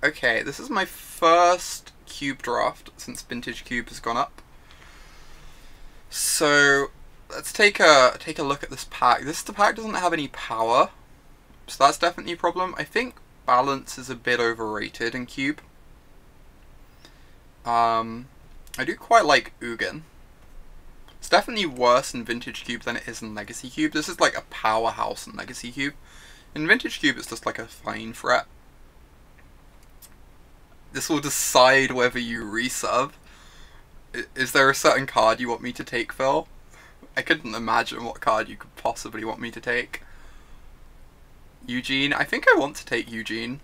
Okay, this is my first cube draft since Vintage Cube has gone up. So let's take a look at this pack. The pack doesn't have any power, so that's definitely a problem. I think balance is a bit overrated in Cube. I do quite like Ugin. It's definitely worse in Vintage Cube than it is in Legacy Cube. This is like a powerhouse in Legacy Cube. In Vintage Cube, it's just like a fine threat. This will decide whether you resub. Is there a certain card you want me to take, Phil? I couldn't imagine what card you could possibly want me to take. Eugene. I think I want to take Eugene.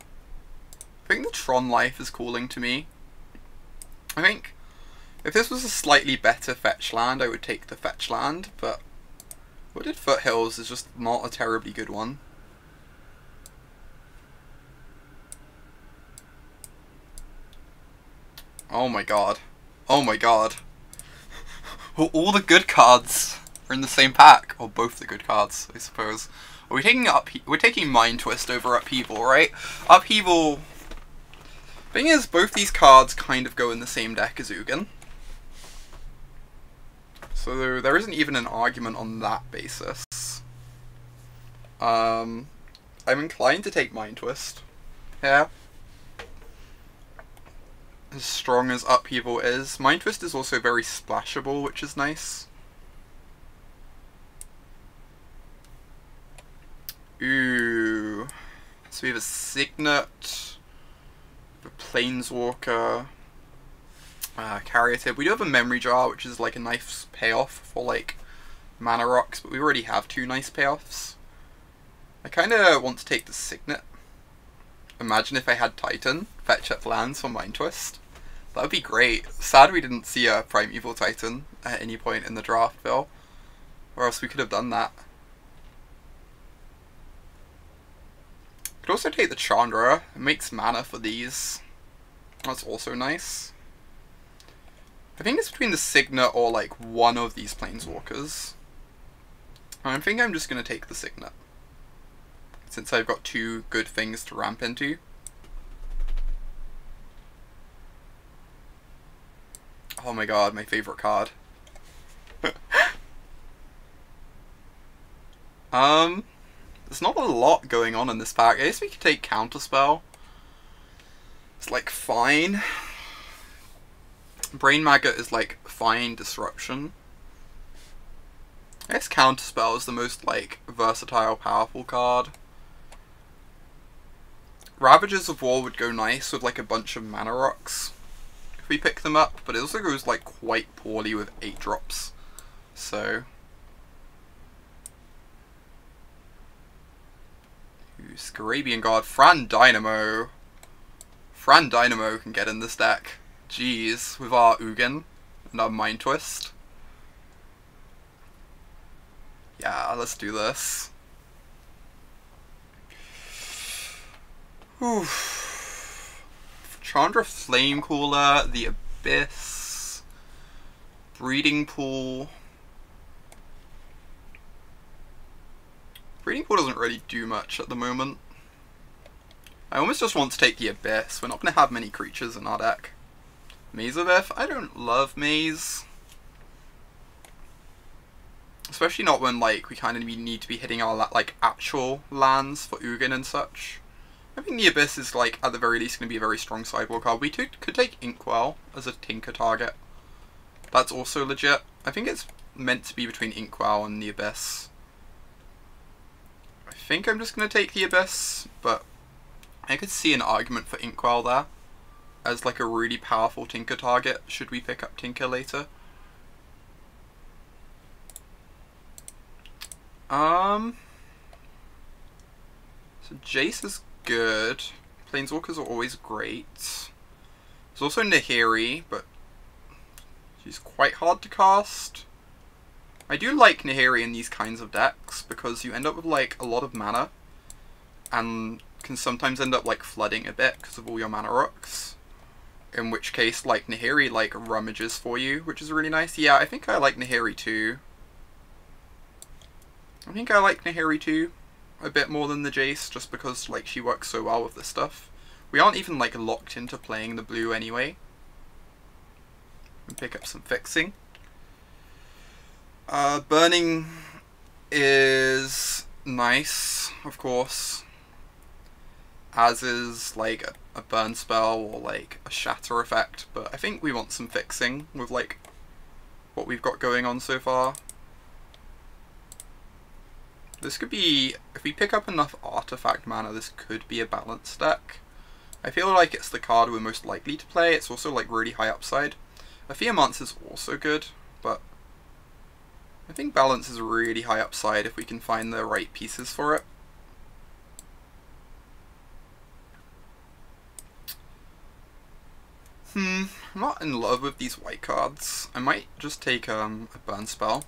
I think the Tron Life is calling to me. I think if this was a slightly better fetch land, I would take the fetch land, but Wooded Foothills is just not a terribly good one. Oh my god. Oh my god. All the good cards are in the same pack. Or both the good cards, I suppose. Are we taking we're taking Mind Twist over Upheaval, right? Upheaval. Thing is, both these cards kind of go in the same deck as Ugin. So there isn't even an argument on that basis. I'm inclined to take Mind Twist. Yeah. As strong as Upheaval is. Mind Twist is also very splashable, which is nice. Ooh. So we have a Signet, a Planeswalker, Caryatid. We do have a Memory Jar, which is like a nice payoff for like mana rocks, but we already have two nice payoffs. I kind of want to take the Signet. Imagine if I had Titan, fetch up lands for Mind Twist. That would be great. Sad we didn't see a Primeval Titan at any point in the draft, Bill. Or else we could have done that. Could also take the Chandra. It makes mana for these. That's also nice. I think it's between the Signet or like one of these Planeswalkers. I think I'm just going to take the Signet, since I've got two good things to ramp into. Oh my god, my favorite card. There's not a lot going on in this pack. I guess we could take Counterspell. It's like fine. Brain Maggot is like fine disruption. I guess Counterspell is the most like versatile, powerful card. Ravagers of War would go nice with like a bunch of mana rocks if we pick them up, but it also goes like quite poorly with 8 drops. So Scarabian Guard, Fran Dynamo. Fran Dynamo can get in this deck. Jeez, with our Ugin and our Mind Twist. Yeah, let's do this. Whew. Chandra Flamecooler, the Abyss, Breeding Pool. Breeding Pool doesn't really do much at the moment. I almost just want to take the Abyss. We're not going to have many creatures in our deck. Maze of Ith? I don't love Maze. Especially not when like we kind of need to be hitting our like actual lands for Ugin and such. I think the Abyss is like at the very least going to be a very strong sideboard card. We could take Inkwell as a Tinker target. That's also legit. I think it's meant to be between Inkwell and the Abyss. I think I'm just going to take the Abyss, but I could see an argument for Inkwell there as like a really powerful Tinker target should we pick up Tinker later. So Jace is good. Planeswalkers are always great. There's also Nahiri, but she's quite hard to cast. I do like Nahiri in these kinds of decks because you end up with like a lot of mana and can sometimes end up like flooding a bit because of all your mana rocks. In which case like Nahiri like rummages for you, which is really nice. Yeah, I think I like Nahiri too. I think I like Nahiri too a bit more than the Jace, just because like she works so well with this stuff. We aren't even like locked into playing the blue anyway. And pick up some fixing. Burning is nice, of course. As is like a burn spell or like a shatter effect, but I think we want some fixing with like what we've got going on so far. This could be, if we pick up enough artifact mana, this could be a balanced deck. I feel like it's the card we're most likely to play. It's also like really high upside. Aphiamancer is also good, but I think balance is really high upside if we can find the right pieces for it. I'm not in love with these white cards. I might just take a burn spell.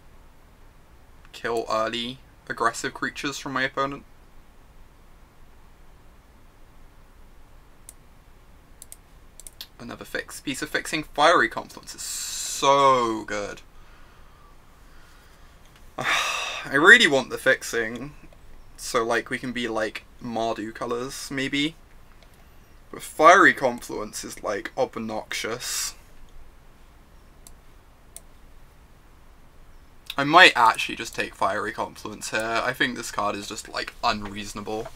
Kill early aggressive creatures from my opponent. Another piece of fixing. Fiery Confluence is so good. I really want the fixing, so like we can be like Mardu colors maybe. But Fiery Confluence is like obnoxious. I might actually just take Fiery Confluence here. I think this card is just like unreasonable.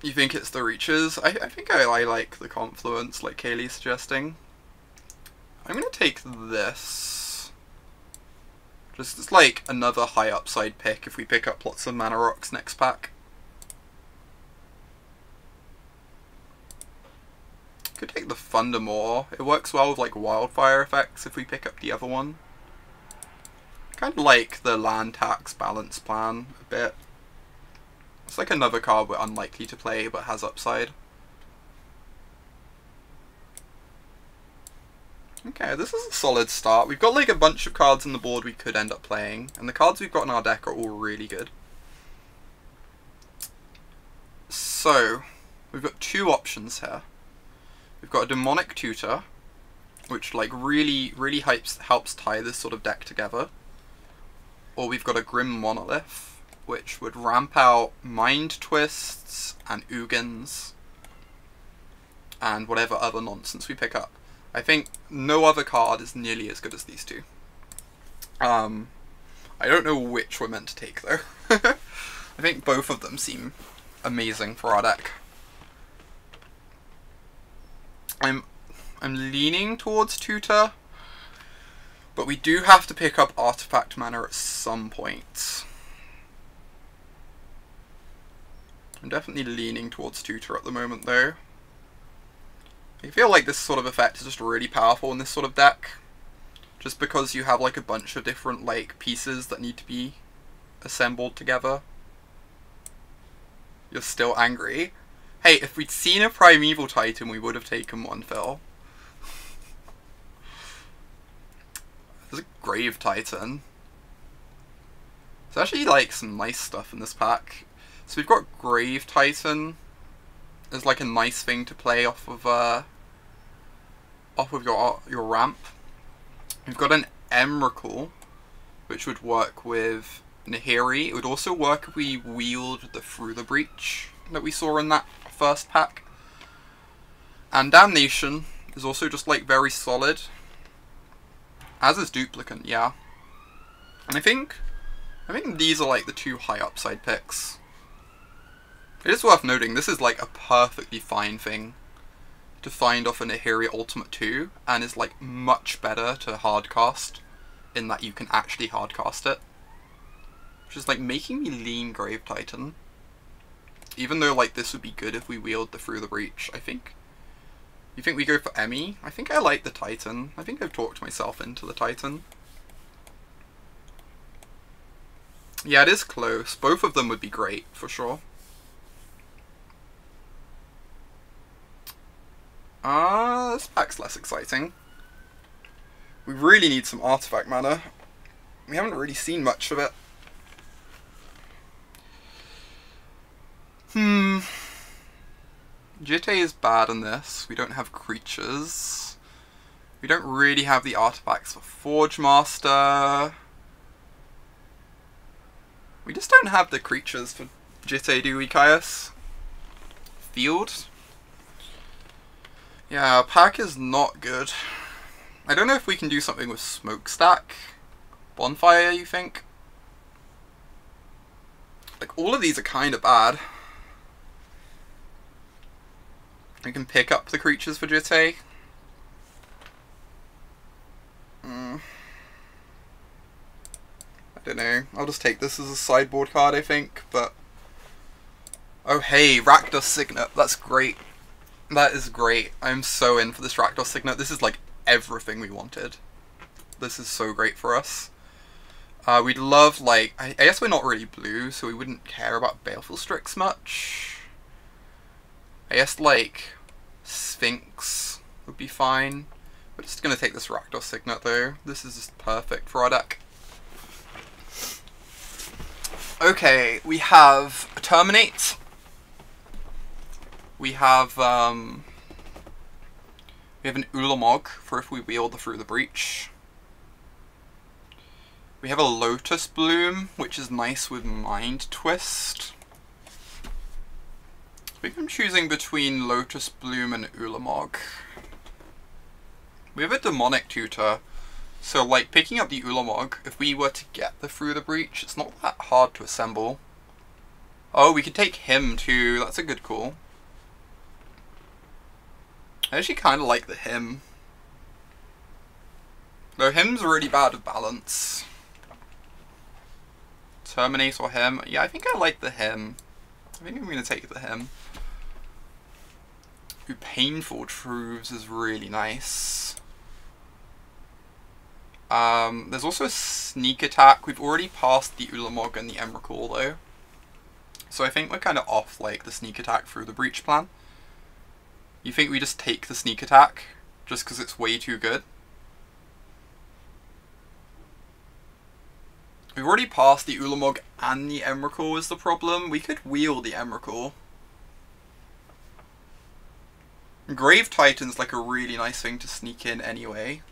You think it's the reaches? I think I like the Confluence, like Kaylee's suggesting. I'm gonna take this. Just as like another high upside pick if we pick up lots of Mana Rocks next pack. Could take the Thundermaw. It works well with like wildfire effects if we pick up the other one. Kind of like the land tax balance plan a bit. It's like another card we're unlikely to play but has upside. Okay, this is a solid start. We've got like a bunch of cards on the board we could end up playing, and the cards we've got in our deck are all really good. So, we've got two options here. We've got a Demonic Tutor, which like really helps tie this sort of deck together. Or we've got a Grim Monolith, which would ramp out Mind Twists and Ugins and whatever other nonsense we pick up. I think no other card is nearly as good as these two. I don't know which we're meant to take though. I think both of them seem amazing for our deck. I'm leaning towards Tutor, but we do have to pick up Artifact Mana at some point. I'm definitely leaning towards Tutor at the moment though. I feel like this sort of effect is just really powerful in this sort of deck. Just because you have like a bunch of different like pieces that need to be assembled together. You're still angry? Hey, if we'd seen a Primeval Titan, we would have taken one, Phil. There's a Grave Titan. There's actually like some nice stuff in this pack. So we've got Grave Titan as like a nice thing to play off of your ramp. We've got an Emrakul, which would work with Nahiri. It would also work if we wield the Through the Breach that we saw in that first pack. And Damnation is also just like very solid. As is Duplicant, yeah. And I think these are like the two high upside picks. It is worth noting, this is like a perfectly fine thing to find off a Nahiri Ultimate 2, and is like much better to hardcast in that you can actually hardcast it. Which is like making me lean Grave Titan. Even though like this would be good if we wield the Through the Breach, I think. You think we go for Emmy? I think I like the Titan. I think I've talked myself into the Titan. Yeah, it is close. Both of them would be great, for sure. This pack's less exciting. We really need some artifact mana. We haven't really seen much of it. Jitte is bad in this. We don't have creatures. We don't really have the artifacts for Forge Master. We just don't have the creatures for Jitte do Ikaias. Field. Yeah, pack is not good. I don't know if we can do something with Smokestack. Bonfire, you think? Like, all of these are kind of bad. We can pick up the creatures for Jitte. I don't know. I'll just take this as a sideboard card, I think, but... Oh hey, Rakdos Signet. That's great. That is great. I'm so in for this Rakdos Signet. This is like everything we wanted. This is so great for us. We'd love, like... I guess we're not really blue, so we wouldn't care about Baleful Strix much. I guess, like, Sphinx would be fine. We're just going to take this Rakdos Signet, though. This is just perfect for our deck. Okay, we have Terminate. We have an Ulamog for if we wield the Through the Breach. We have a Lotus Bloom, which is nice with Mind Twist. I think I'm choosing between Lotus Bloom and Ulamog. We have a Demonic Tutor, so like picking up the Ulamog, if we were to get the Through the Breach, it's not that hard to assemble. Oh, we could take him too, that's a good call. I actually kind of like the him. Though him's really bad with balance. Terminate or him? Yeah, I think I like the him. I think I'm going to take the him. Ooh, Painful Truths is really nice. There's also a Sneak Attack. We've already passed the Ulamog and the Emrakul though. So I think we're kind of off like the Sneak Attack Through the Breach plan. You think we just take the Sneak Attack just because it's way too good? We've already passed the Ulamog and the Emrakul is the problem. We could wheel the Emrakul. Grave Titan's like a really nice thing to sneak in anyway.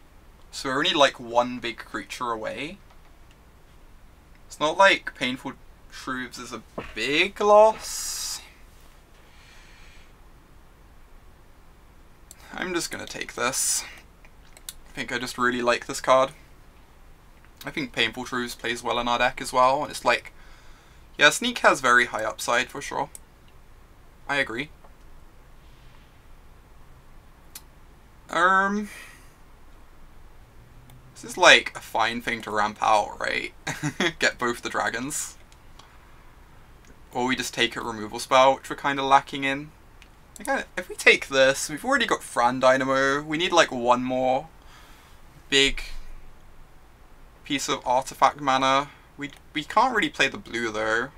So we're only like one big creature away. It's not like Painful Truths is a big loss. I'm just gonna take this. I think I just really like this card. I think Painful Truths plays well in our deck as well, and it's like, yeah, Sneak has very high upside for sure. I agree. This is like a fine thing to ramp out, right? Get both the dragons. Or we just take a removal spell, which we're kind of lacking in. If we take this, we've already got Fran Dynamo. We need like one more big piece of artifact mana. We can't really play the blue though.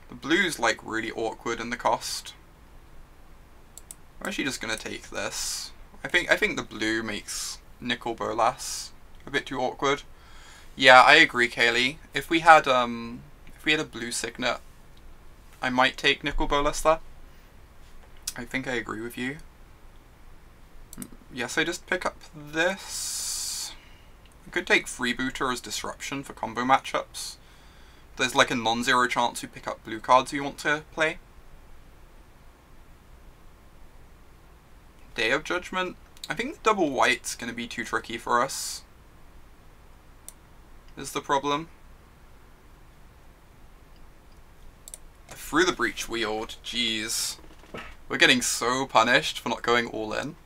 The blue's like really awkward in the cost. We're actually just gonna take this. I think the blue makes Nicol Bolas a bit too awkward. Yeah, I agree, Kaylee. If we had a blue Signet, I might take Nicol Bolas there. I think I agree with you. Yes, I just pick up this. I could take Freebooter as Disruption for combo matchups. There's like a non-zero chance you pick up blue cards you want to play. Day of Judgment. I think the double white's going to be too tricky for us. Is the problem. Through the Breach wield. Jeez. We're getting so punished for not going all in.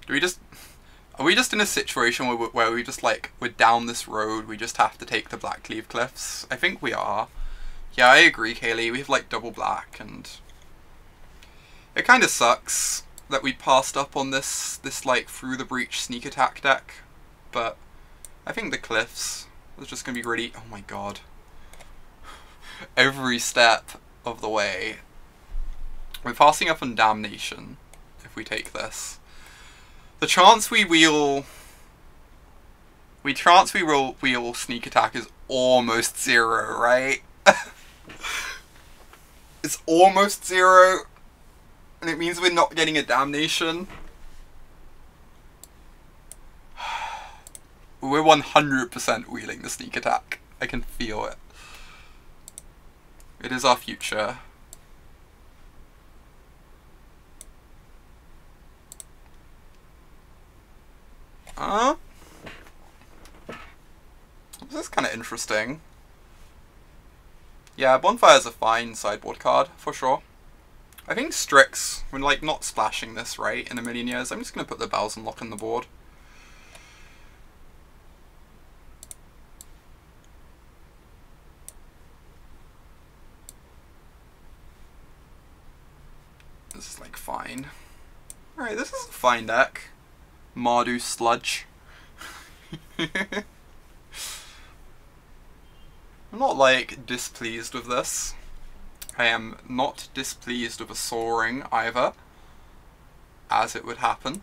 Are we just in a situation where we just like, we're down this road, we just have to take the Blackcleave Cliffs? I think we are. Yeah, I agree, Kaylee. We have like double black, and it kind of sucks that we passed up on this like Through the Breach sneak attack deck, but I think the Cliffs was just gonna be really, oh my god, every step of the way. We're passing up on Damnation if we take this. The chance we wheel sneak attack is almost zero, right? It's almost zero, and it means we're not getting a Damnation. We're 100% wheeling the sneak attack. I can feel it. It is our future. This is kind of interesting. Yeah, Bonfire is a fine sideboard card, for sure. I think Strix, when like not splashing this right in a million years, I'm just going to put the Bells and Lock on the board. This is like fine. Alright, this is a fine deck. Mardu Sludge. I'm not like displeased with this. I am not displeased with a Soaring either, as it would happen.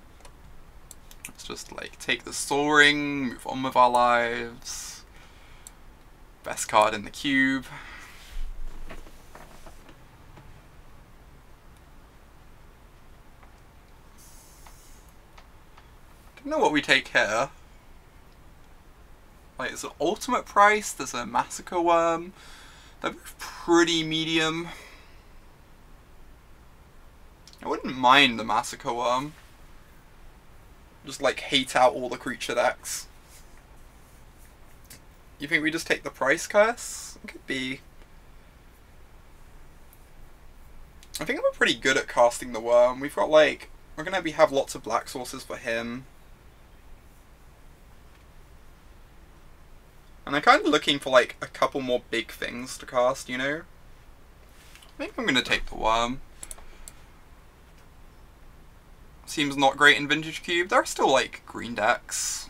Let's just like take the Soaring, move on with our lives. Best card in the cube. Don't know what we take here. Like, there's an Ultimate Price, there's a Massacre Worm. They're both pretty medium. I wouldn't mind the Massacre Worm. Just like hate out all the creature decks. You think we just take the Price Curse? It could be. I think we're pretty good at casting the Worm. We've got like, we're gonna have lots of black sources for him. And I'm kind of looking for like a couple more big things to cast, you know? I think I'm going to take the Worm. Seems not great in Vintage Cube. There are still like green decks.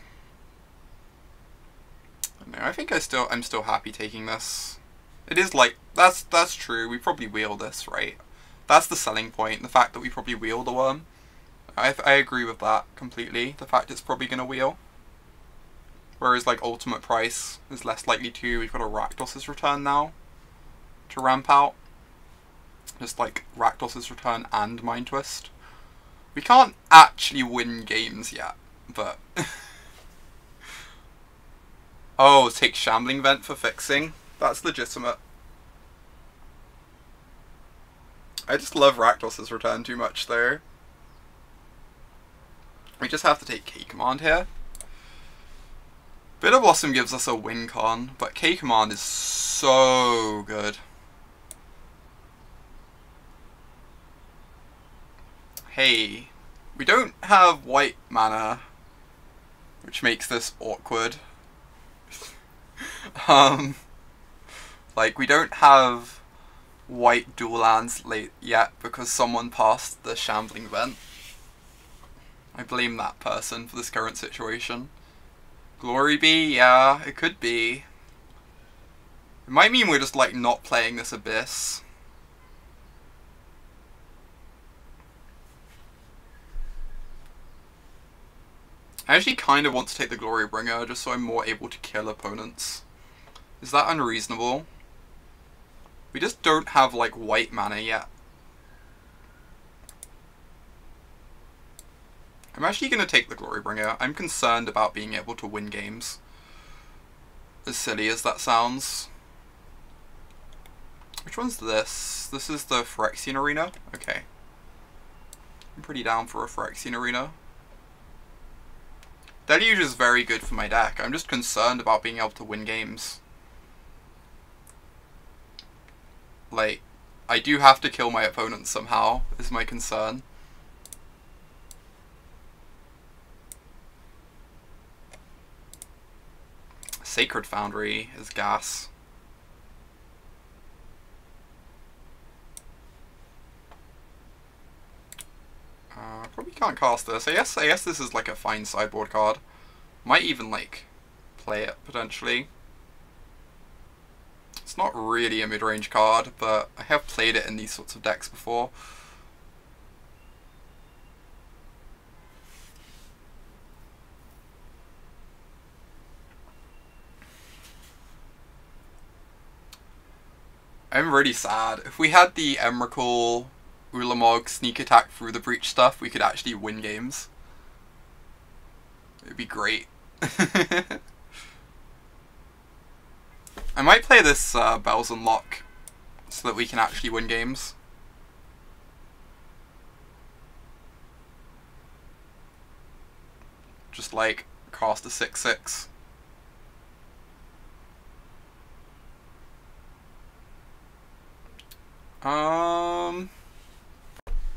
I don't know, I think I'm still happy taking this. It is like, that's true, we probably wheel this, right? That's the selling point, the fact that we probably wheel the Worm. I agree with that completely, the fact it's probably going to wheel. Whereas like Ultimate Price is less likely to. We've got a Rakdos's Return now to ramp out. Just like Rakdos's Return and Mind Twist. We can't actually win games yet, but... Oh, take Shambling Vent for fixing? That's legitimate. I just love Rakdos's Return too much though. We just have to take K Command here. Bitter Blossom gives us a win con, but K Command is so good. Hey, we don't have white mana, which makes this awkward. Like, we don't have white dual lands late yet because someone passed the Shambling Vent. I blame that person for this current situation. Glory be? Yeah, it could be. It might mean we're just like not playing this Abyss. I actually kind of want to take the Glorybringer just so I'm more able to kill opponents. Is that unreasonable? We just don't have like white mana yet. I'm actually going to take the Glorybringer. I'm concerned about being able to win games. As silly as that sounds. Which one's this? This is the Phyrexian Arena? Okay. I'm pretty down for a Phyrexian Arena. Deluge is very good for my deck. I'm just concerned about being able to win games. Like, I do have to kill my opponents somehow, is my concern. Sacred Foundry is gas. Probably can't cast this. I guess this is like a fine sideboard card. Might even like play it potentially. It's not really a mid-range card, but I have played it in these sorts of decks before. I'm really sad. If we had the Emrakul, Ulamog sneak attack through the breach stuff, we could actually win games. It'd be great. I might play this Bells Unlock so that we can actually win games. Just like cast a 6/6.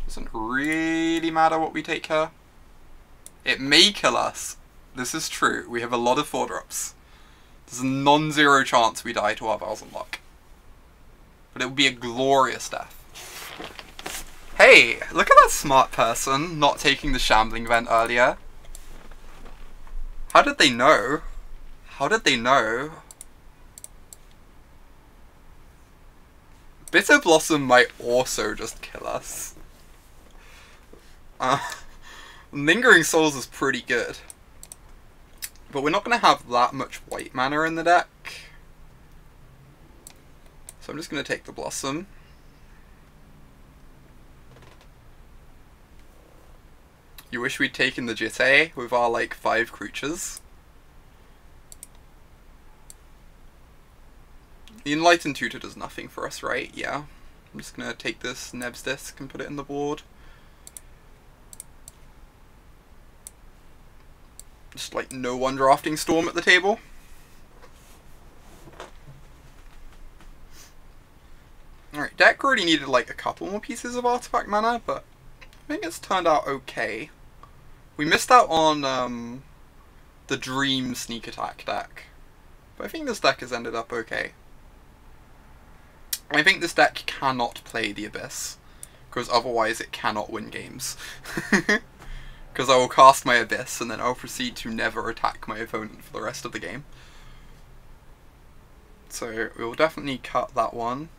Doesn't really matter what we take here. It may kill us. This is true. We have a lot of 4-drops. There's a non-zero chance we die to our Bells Unlock. But it would be a glorious death. Hey, look at that smart person not taking the Shambling Vent earlier. How did they know? How did they know? Bitter Blossom might also just kill us. Lingering Souls is pretty good. But we're not going to have that much white mana in the deck. So I'm just going to take the Blossom. You wish we'd taken the Jitte with our, like, 5 creatures. The Enlightened Tutor does nothing for us, right? Yeah. I'm just gonna take this Neb's Disc and put it in the board. Just, like, no one drafting Storm at the table. Alright, deck already needed, like, a couple more pieces of artifact mana, but I think it's turned out okay. We missed out on the Dream Sneak Attack deck, but I think this deck has ended up okay. I think this deck cannot play the Abyss, because otherwise it cannot win games. Because I will cast my Abyss and then I'll proceed to never attack my opponent for the rest of the game. So we will definitely cut that one.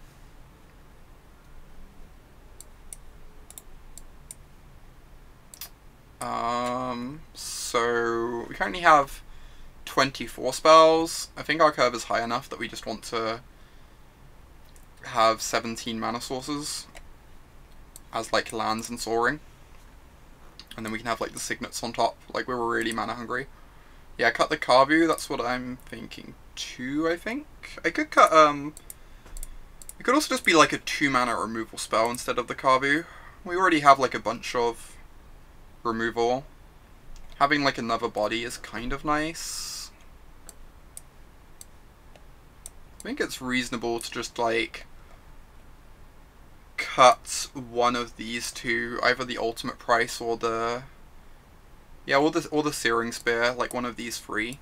So we currently have 24 spells. I think our curve is high enough that we just want to have 17 mana sources as like lands and soaring. And then we can have like the signets on top, like we're really mana hungry. Yeah, cut the Kavu, that's what I'm thinking too, I think. I could cut, it could also just be like a 2 mana removal spell instead of the Kavu. We already have like a bunch of removal. Having like another body is kind of nice. I think it's reasonable to just like cut one of these two, either the Ultimate Price or the or the Searing Spear, like one of these 3.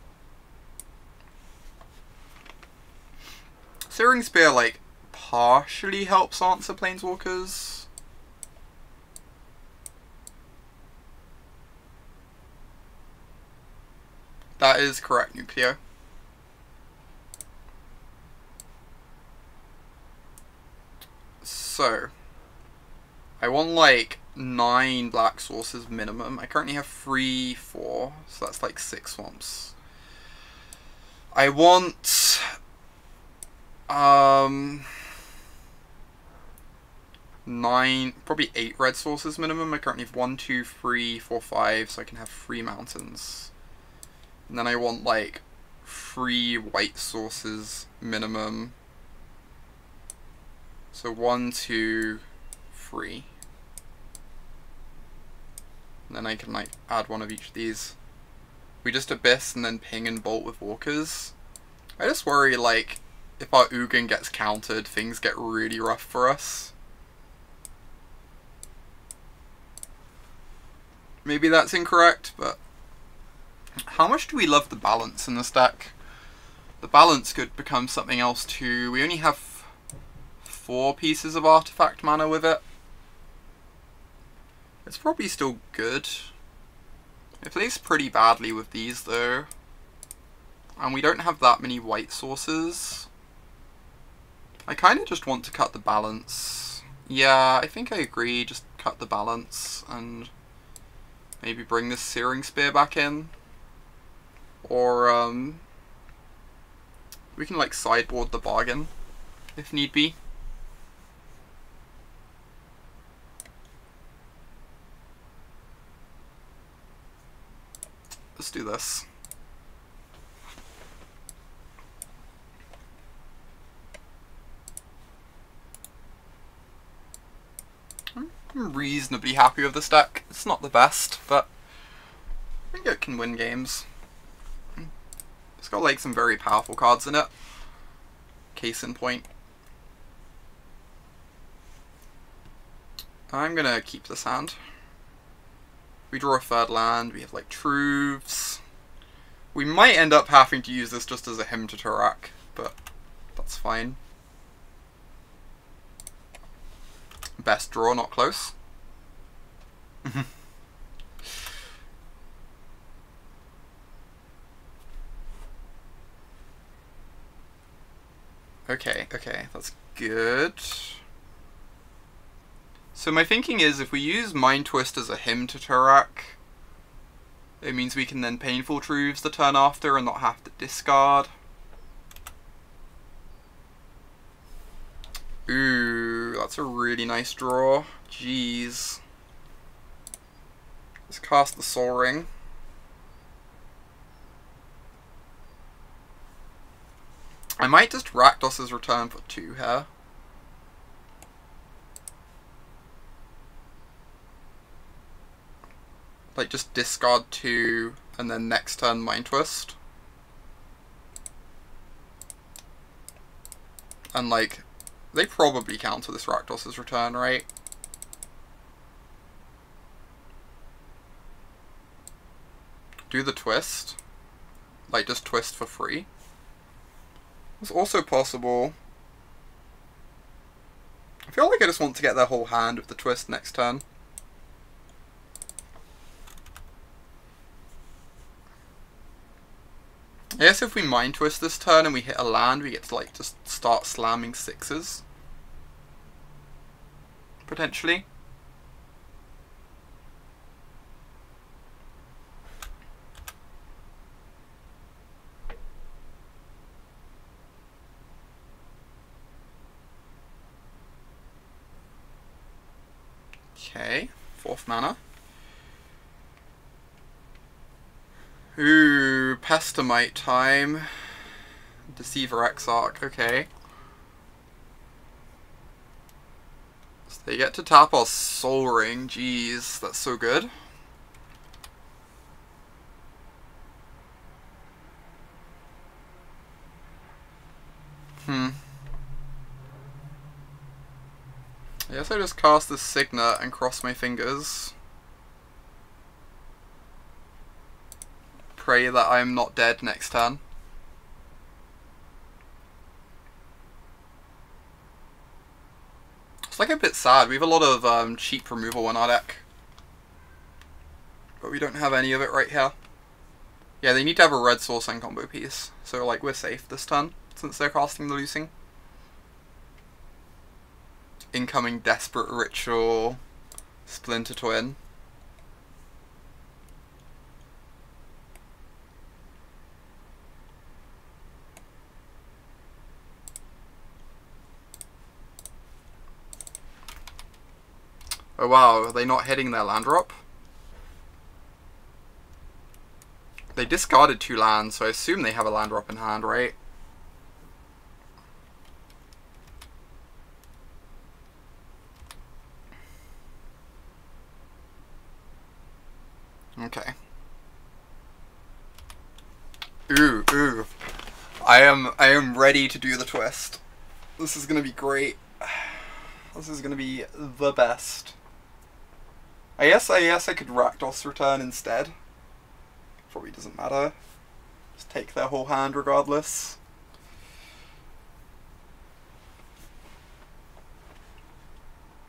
Searing Spear like partially helps answer Planeswalkers. That is correct, Nucleo. So, I want like 9 black sources minimum. I currently have 3, 4, so that's like 6 swamps. I want 9, probably 8 red sources minimum. I currently have 1, 2, 3, 4, 5, so I can have 3 mountains. And then I want like 3 white sources minimum. So 1, 2, 3. And then I can like add one of each of these. We just Abyss and then ping and bolt with walkers. I just worry like if our Ugin gets countered, things get really rough for us. Maybe that's incorrect, but how much do we love the balance in this deck? The balance could become something else too. We only have 4 pieces of artifact mana with it. It's probably still good. It plays pretty badly with these though. And we don't have that many white sources. I kind of just want to cut the balance. Yeah, I think I agree. Just cut the balance and maybe bring this Searing Spear back in. Or, we can like sideboard the bargain if need be. Let's do this. I'm reasonably happy with this deck. It's not the best, but I think it can win games. It's got like some very powerful cards in it. Case in point. I'm gonna keep this hand. We draw a third land, we have like Truths. We might end up having to use this just as a Hymn to Tourach, but that's fine. Best draw, not close. Okay, that's good. So my thinking is, if we use Mind Twist as a Hymn to Tourach, it means we can then Painful Truths the turn after and not have to discard. Ooh, that's a really nice draw. Jeez. Let's cast the Sol Ring. I might just Rakdos's Return for 2 here. Like, just discard 2, and then next turn Mind Twist. And, like, they probably counter this Rakdos's Return, right? Do the twist. Like, just twist for free. It's also possible... I feel like I just want to get their whole hand with the twist next turn. I guess if we Mind Twist this turn and we hit a land, we get to like just start slamming 6s. Potentially. Okay, 4th mana. Ooh, Pestamite time. Deceiver Exarch, okay. So they get to tap our Sol Ring, jeez, that's so good. I guess I just cast the Signet and cross my fingers. Pray that I'm not dead next turn. It's like a bit sad. We have a lot of cheap removal in our deck, but we don't have any of it right here. Yeah, they need to have a red source and combo piece, so like we're safe this turn since they're casting the Loosing. Incoming Desperate Ritual, Splinter Twin. Oh wow, are they not hitting their land drop? They discarded 2 lands, so I assume they have a land drop in hand, right? Okay. Ooh. I am ready to do the twist. This is gonna be great. This is gonna be the best. I guess I could Rakdos Return instead. Probably doesn't matter. Just take their whole hand regardless.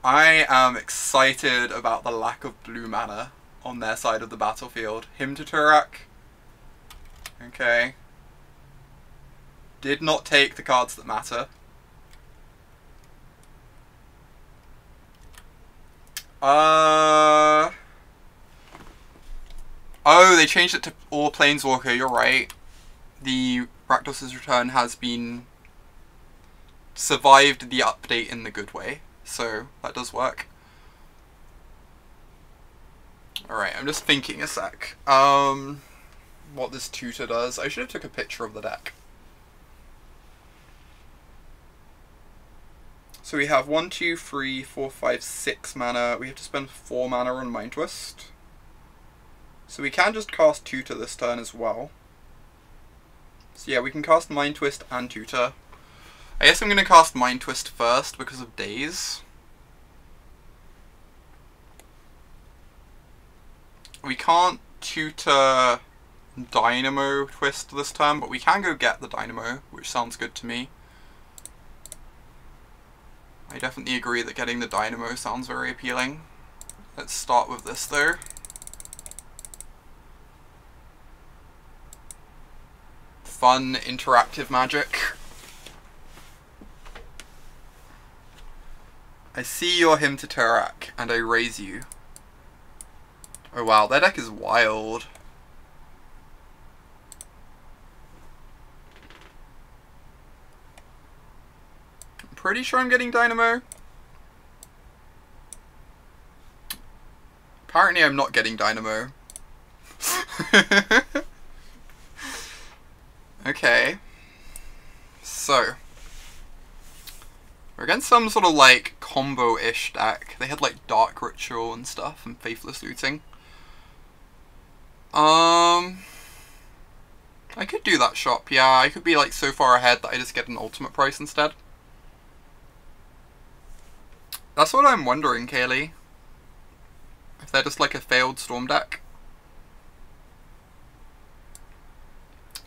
I am excited about the lack of blue mana on their side of the battlefield. Hymn to Tourach. Okay. Did not take the cards that matter. Oh, they changed it to all Planeswalker, you're right. The Rakdos's Return has been... survived the update in the good way, so that does work. Alright, I'm just thinking a sec. What this tutor does. I should have took a picture of the deck. So we have 1, 2, 3, 4, 5, 6 mana. We have to spend 4 mana on Mind Twist. So we can just cast Tutor this turn as well. So yeah, we can cast Mind Twist and Tutor. I guess I'm going to cast Mind Twist first because of Daze. We can't Tutor Dynamo Twist this turn, but we can go get the Dynamo, which sounds good to me. I definitely agree that getting the Dynamo sounds very appealing. Let's start with this though. Fun, interactive magic. I see your Hymn to Turak, and I raise you. Oh wow, their deck is wild. I'm pretty sure I'm getting Dynamo. Apparently I'm not getting Dynamo. Okay. So. We're against some sort of like combo-ish deck. They had like Dark Ritual and stuff and Faithless Looting. I could do that shop, yeah. I could be like so far ahead that I just get an ultimate price instead. That's what I'm wondering, Kaylee. If they're just like a failed Storm deck.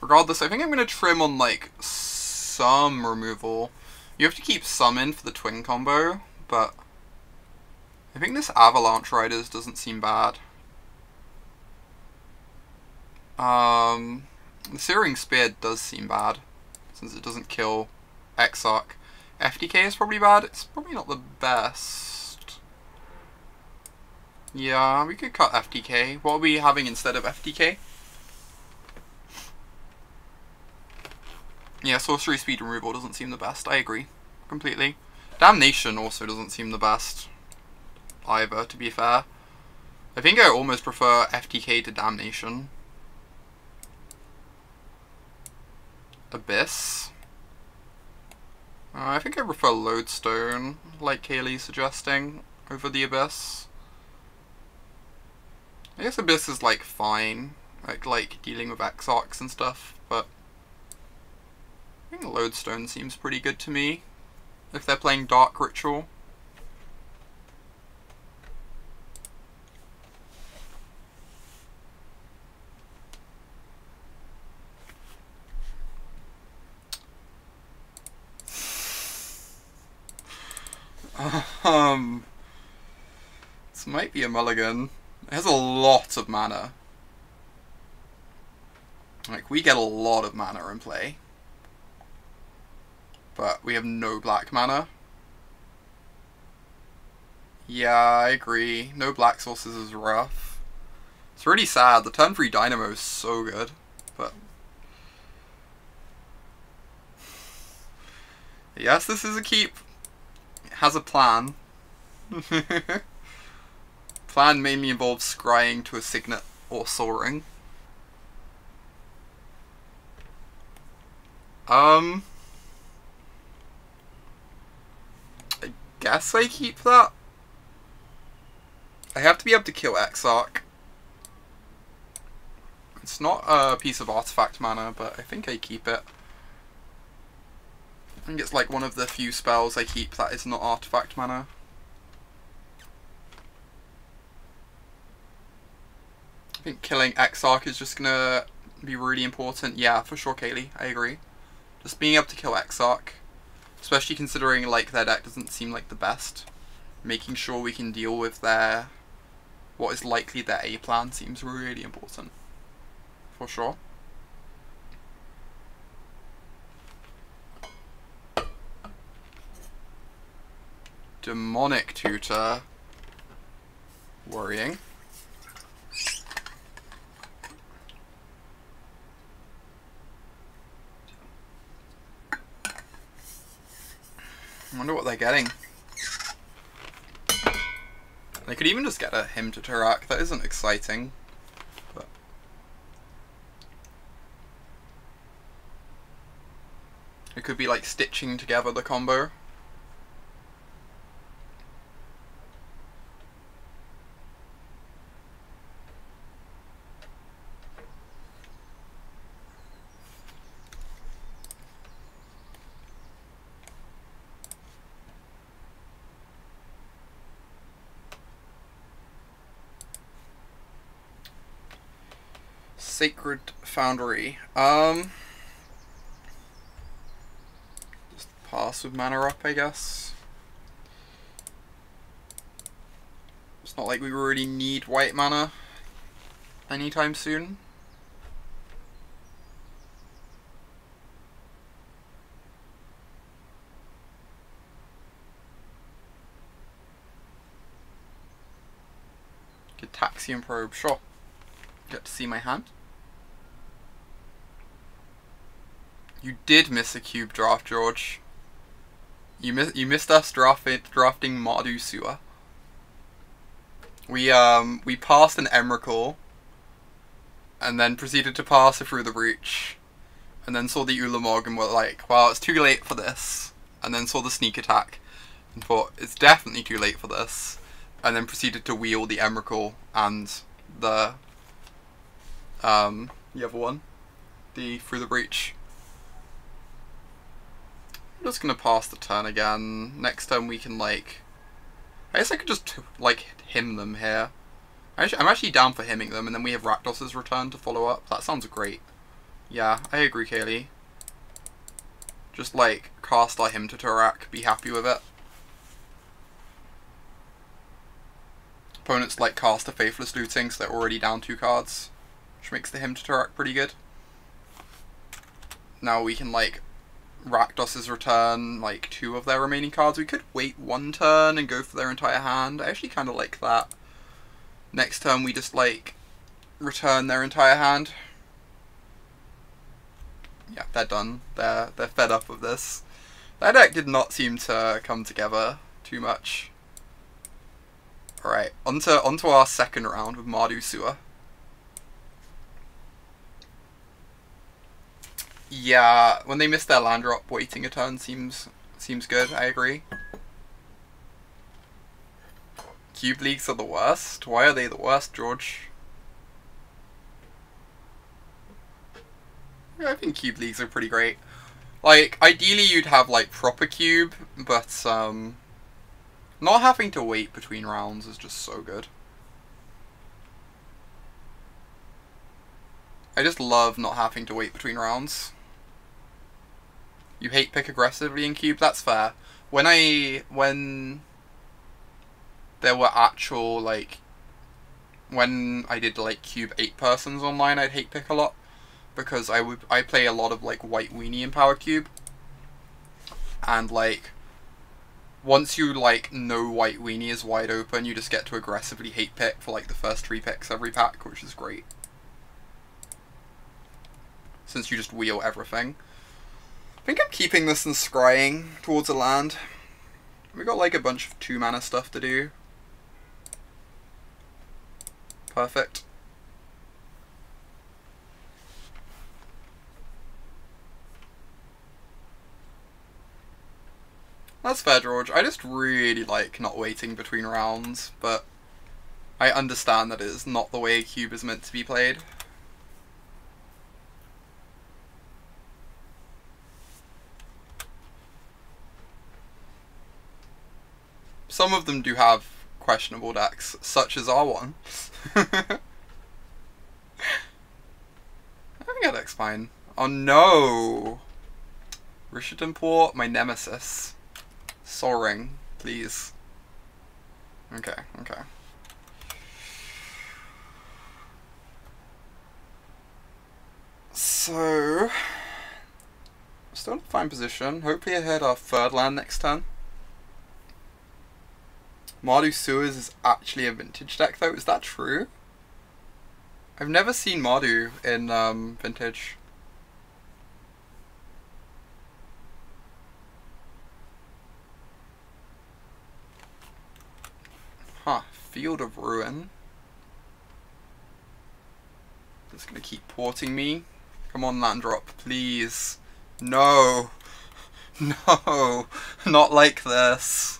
Regardless, I think I'm going to trim on like some removal. You have to keep some in for the twin combo, but I think this Avalanche Riders doesn't seem bad. The Searing Spear does seem bad, since it doesn't kill Exarch. FTK is probably bad. It's probably not the best. Yeah, we could cut FTK. What are we having instead of FTK? Yeah, Sorcery Speed Removal doesn't seem the best. I agree. Completely. Damnation also doesn't seem the best either, to be fair. I think I almost prefer FTK to Damnation. Abyss. I think I prefer Lodestone, like Kaylee's suggesting, over the Abyss. I guess Abyss is like fine, like dealing with Exarchs and stuff, but I think Lodestone seems pretty good to me, if they're playing Dark Ritual. This might be a mulligan. It has a lot of mana. Like, we get a lot of mana in play. But we have no black mana. Yeah, I agree. No black sources is rough. It's really sad. The turn 3 Dynamo is so good. But yes, this is a keep. It has a plan. Plan mainly involves scrying to a Signet or Soaring. I guess I keep that. I have to be able to kill Exarch. It's not a piece of artifact mana, but I think I keep it. I think it's like one of the few spells I keep that is not artifact mana. I think killing Exarch is just gonna be really important. Yeah, for sure, Kaylee. I agree. Just being able to kill Exarch, especially considering like their deck doesn't seem like the best. Making sure we can deal with what is likely their A plan seems really important. For sure. Demonic Tutor. Worrying. I wonder what they're getting. They could even just get a Hymn to Turak. That isn't exciting. But it could be like stitching together the combo. Sacred Foundry. Just pass with mana up, I guess. It's not like we really need white mana anytime soon. Gitaxian Probe, sure. Get to see my hand. You did miss a cube draft, George. You missed us drafting Mardu Sewer. We passed an Emrakul, and then proceeded to pass it through the breach, and then saw the Ulamog and were like, well, it's too late for this, and then saw the sneak attack, and thought, it's definitely too late for this, and then proceeded to wheel the Emrakul and the other one, the through the breach. I'm just gonna pass the turn again. Next turn we can, like, I guess I could just like hymn them here. I'm actually down for hymning them, and then we have Rakdos's return to follow up. That sounds great. Yeah, I agree, Kaylee. Just like cast our Hymn to Turak, be happy with it. Opponents like cast a Faithless Looting, so they're already down 2 cards, which makes the Hymn to Turak pretty good. Now we can like Rakdos's return like 2 of their remaining cards. We could wait 1 turn and go for their entire hand. I actually kind of like that. Next turn we just like return their entire hand. Yeah, they're done. They're fed up with this. That deck did not seem to come together too much. Alright, onto our second round with Mardu Sewer. Yeah, when they miss their land drop, waiting a turn seems good, I agree. Cube Leagues are the worst? Why are they the worst, George? Yeah, I think Cube Leagues are pretty great. Like, ideally you'd have, like, proper Cube, but, not having to wait between rounds is just so good. I just love not having to wait between rounds. You hate pick aggressively in Cube? That's fair. When there were actual, like, when I did, like, Cube 8 persons online, I'd hate pick a lot. Because I play a lot of, like, White Weenie in Power Cube. And, like, once you, like, know White Weenie is wide open, you just get to aggressively hate pick for, like, the first 3 picks every pack, which is great. Since you just wheel everything. I think I'm keeping this and scrying towards a land. We got like a bunch of 2 mana stuff to do. Perfect. That's fair, George. I just really like not waiting between rounds, but I understand that it is not the way Cube is meant to be played. Some of them do have questionable decks, such as our one. I think our deck's fine. Oh no! Rishadan Port, my nemesis. Soaring, please. Okay, okay. So, still in a fine position. Hopefully I hit our 3rd land next turn. Mardu Sewers is actually a vintage deck though, is that true? I've never seen Mardu in vintage. Huh, Field of Ruin. It's gonna keep porting me. Come on, land drop, please. No. No. Not like this.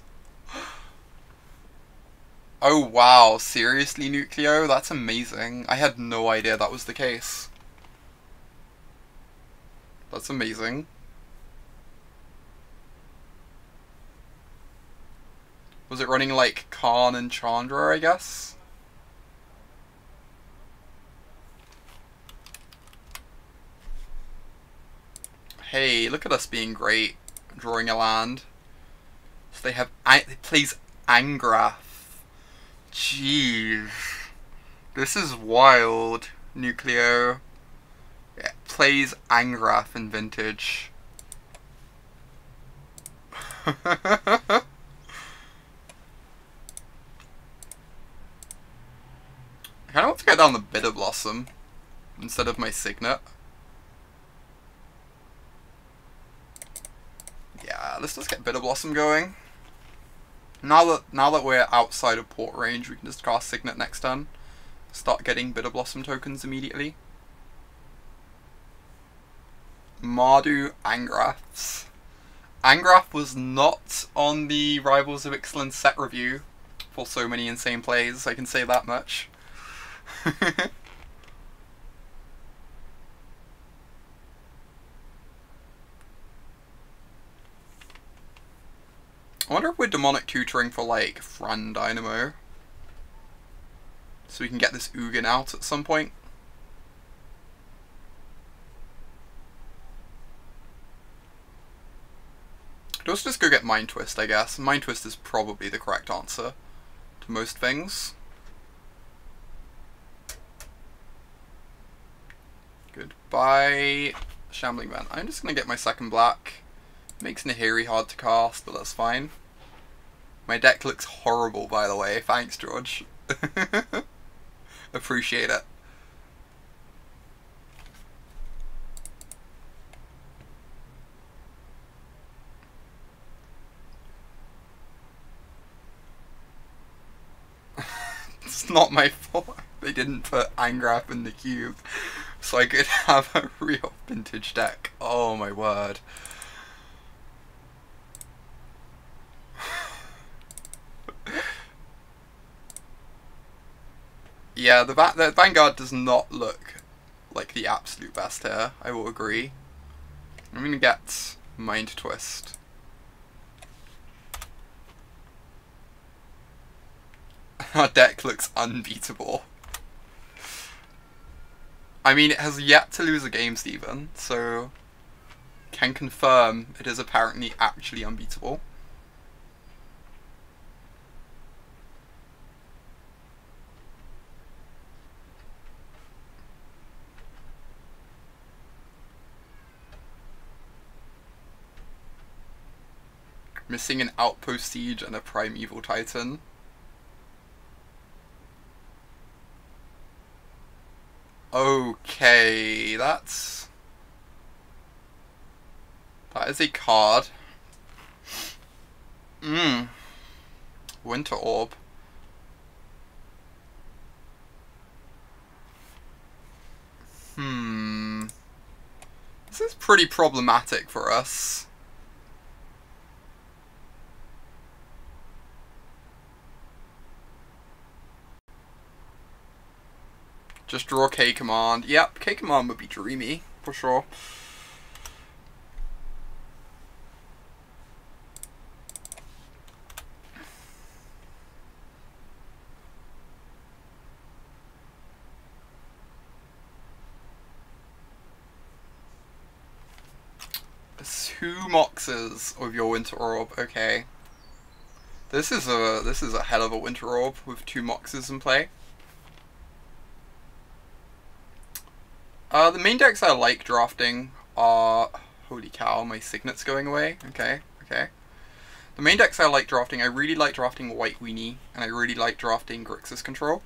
Oh wow, seriously, Nucleo? That's amazing. I had no idea that was the case. That's amazing. Was it running like Khan and Chandra, I guess? Okay, look at us being great. Drawing a land. So they have... It plays Angrath. Jeez. This is wild, Nucleo. It plays Angrath in Vintage. I kind of want to get down the Bitter Blossom instead of my Signet. Yeah, let's just get Bitter Blossom going. Now that we're outside of port range, we can just cast Signet next turn. Start getting Bitter Blossom tokens immediately. Mardu Angraths. Angrath was not on the Rivals of Ixalan set review for so many insane plays, I can say that much. I wonder if we're Demonic Tutoring for, like, Fran Dynamo. So we can get this Ugin out at some point. Let's just go get Mind Twist, I guess. Mind Twist is probably the correct answer to most things. Goodbye, Shambling Man. I'm just going to get my second black. Makes Nahiri hard to cast, but that's fine. My deck looks horrible, by the way. Thanks, George. Appreciate it. It's not my fault they didn't put Angrath in the cube, so I could have a real vintage deck. Oh my word. Yeah, the Vanguard does not look like the absolute best here, I will agree. I'm gonna get Mind Twist. Our deck looks unbeatable. I mean, it has yet to lose a game, Steven, so can confirm it is apparently actually unbeatable. Missing an Outpost Siege and a Primeval Titan. Okay, that is a card. Winter Orb. This is pretty problematic for us. Just draw K-Command. Yep, K-Command would be dreamy, for sure. Two Moxes of your Winter Orb, okay. This is a hell of a Winter Orb with two Moxes in play. The main decks I like drafting are... Holy cow, my Signet's going away. Okay, okay. The main decks I like drafting, I really like drafting White Weenie, and I really like drafting Grixis Control.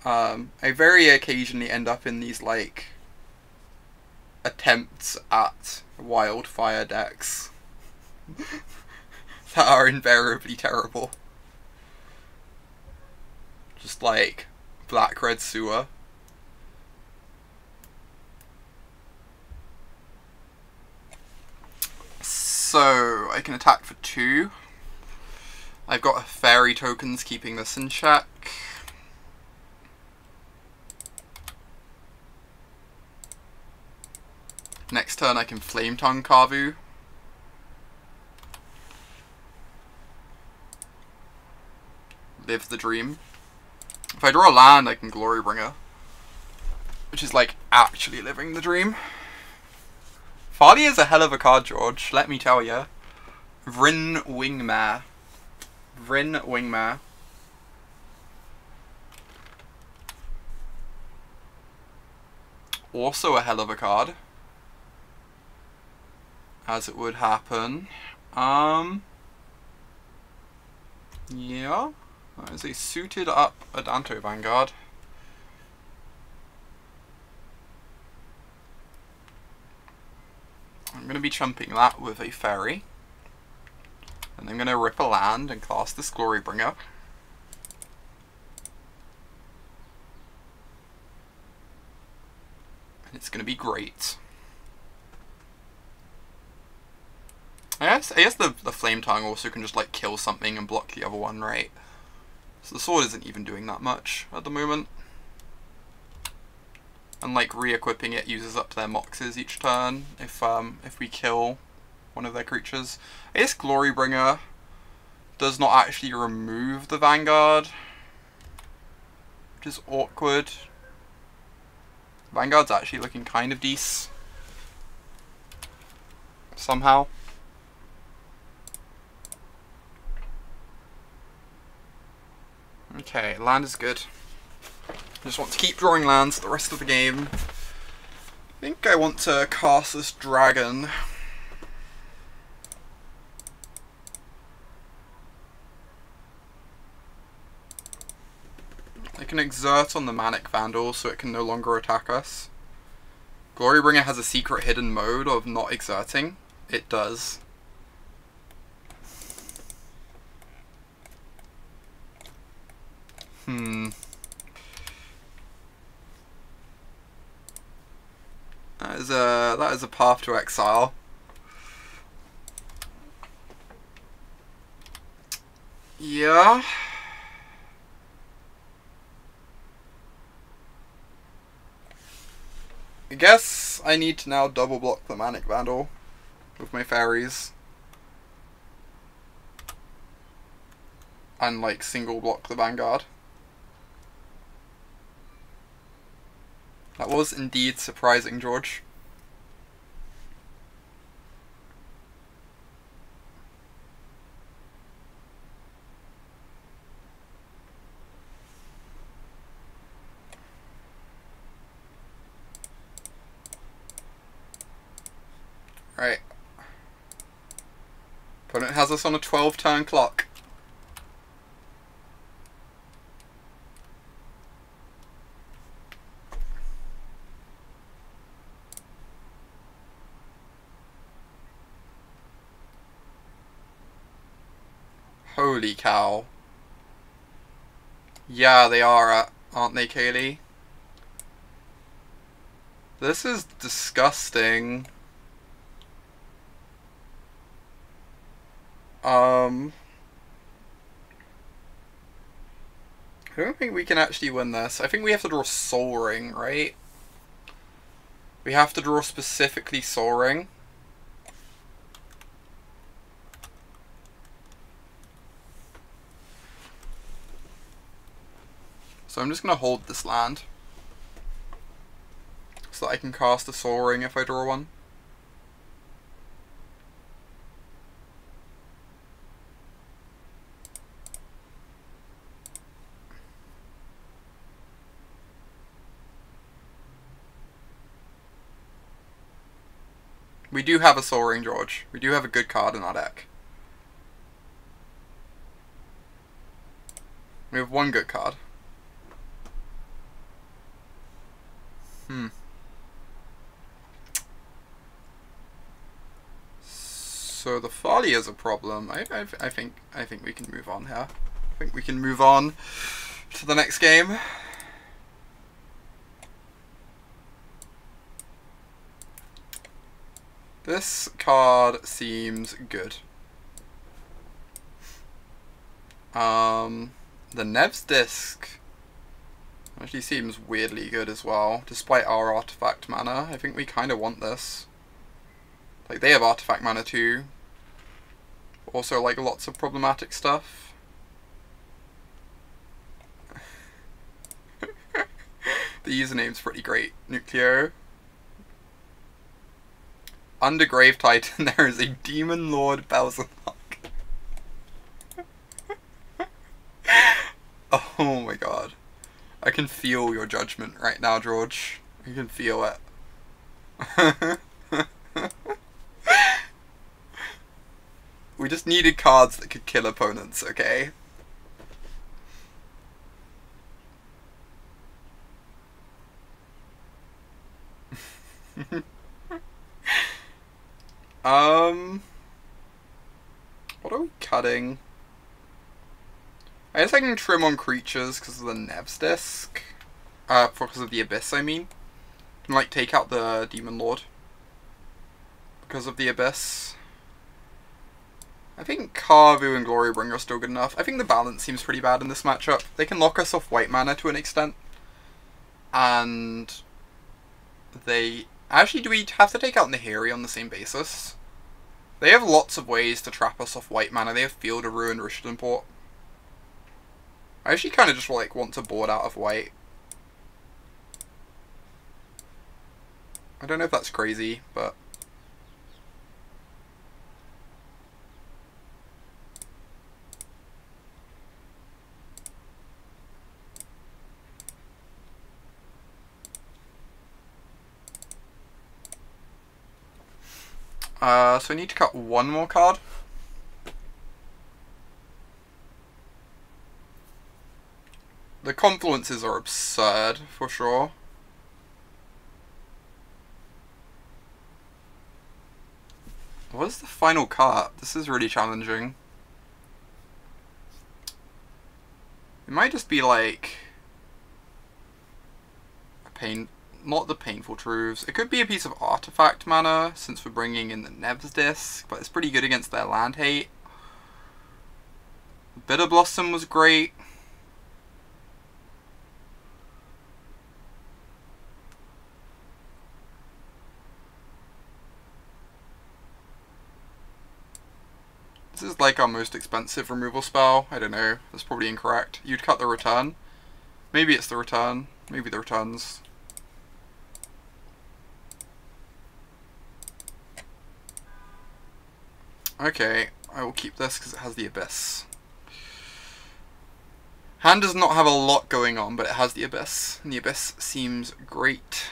I very occasionally end up in these, like, attempts at Wildfire decks that are invariably terrible. Just like Black-Red Sewer. So, I can attack for 2. I've got fairy tokens keeping this in check. Next turn I can Flame Tongue Kavu. Live the dream. If I draw a land, I can Glorybringer. Which is like actually living the dream. Farley is a hell of a card, George, let me tell you. Vryn Wingmare. Vryn Wingmare. Also a hell of a card. As it would happen. Yeah. That is a suited up Adanto Vanguard. I'm going to be chumping that with a fairy. And I'm going to rip a land and cast this Glorybringer. And it's going to be great. I guess the Flame Tongue also can just like kill something and block the other one, right? So the sword isn't even doing that much at the moment. And like re-equipping it uses up their moxes each turn if we kill one of their creatures. I guess Glorybringer does not actually remove the Vanguard, which is awkward. Vanguard's actually looking kind of decent somehow. Okay, land is good. I just want to keep drawing lands the rest of the game. I think I want to cast this dragon. I can exert on the Manic Vandal so it can no longer attack us. Glorybringer has a secret hidden mode of not exerting. It does. That is a path to exile. Yeah. I guess I need to now double block the Manic Vandal with my fairies. And like single block the Vanguard. That was indeed surprising, George. Right. Opponent has us on a 12-turn clock. Holy cow. Yeah, they are, aren't they, Kaylee? This is disgusting. I don't think we can actually win this. I think we have to draw Sol Ring, right? We have to draw specifically Sol Ring. So I'm just going to hold this land. So that I can cast a Sol Ring if I draw one. We do have a Sol Ring, George. We do have a good card in our deck. We have one good card. So the Folly is a problem. I think we can move on here. I think we can move on to the next game. This card seems good. The Nev's Disc actually seems weirdly good as well, despite our artifact mana. I think we kind of want this. Like, they have artifact mana too. Also, like, lots of problematic stuff. The username's pretty great. Nucleo. Under Grave Titan, there is a Demon Lord Belzernock. Oh my god. I can feel your judgment right now, George. I can feel it. We just needed cards that could kill opponents, okay? What are we cutting? I guess I can trim on creatures because of the Nev's Disc. Because of the Abyss, I mean. And, like, take out the Demon Lord. Because of the Abyss. I think Karvu and Glorybringer are still good enough. I think the balance seems pretty bad in this matchup. They can lock us off white mana to an extent. And they... Actually, do we have to take out Nahiri on the same basis? They have lots of ways to trap us off white mana. They have Field of Ruin, Rishadan Port. I actually kind of just like want to board out of white. I don't know if that's crazy, but... so I need to cut one more card. The confluences are absurd, for sure. What is the final cut? This is really challenging. It might just be like... not the Painful Truths. It could be a piece of artifact mana, since we're bringing in the Nev's Disc, but it's pretty good against their land hate. Bitter Blossom was great. This is like our most expensive removal spell. I don't know. That's probably incorrect. You'd cut the return. Maybe it's the return. Maybe the returns. Okay, I will keep this because it has the Abyss. Hand does not have a lot going on, but it has the Abyss. And the Abyss seems great.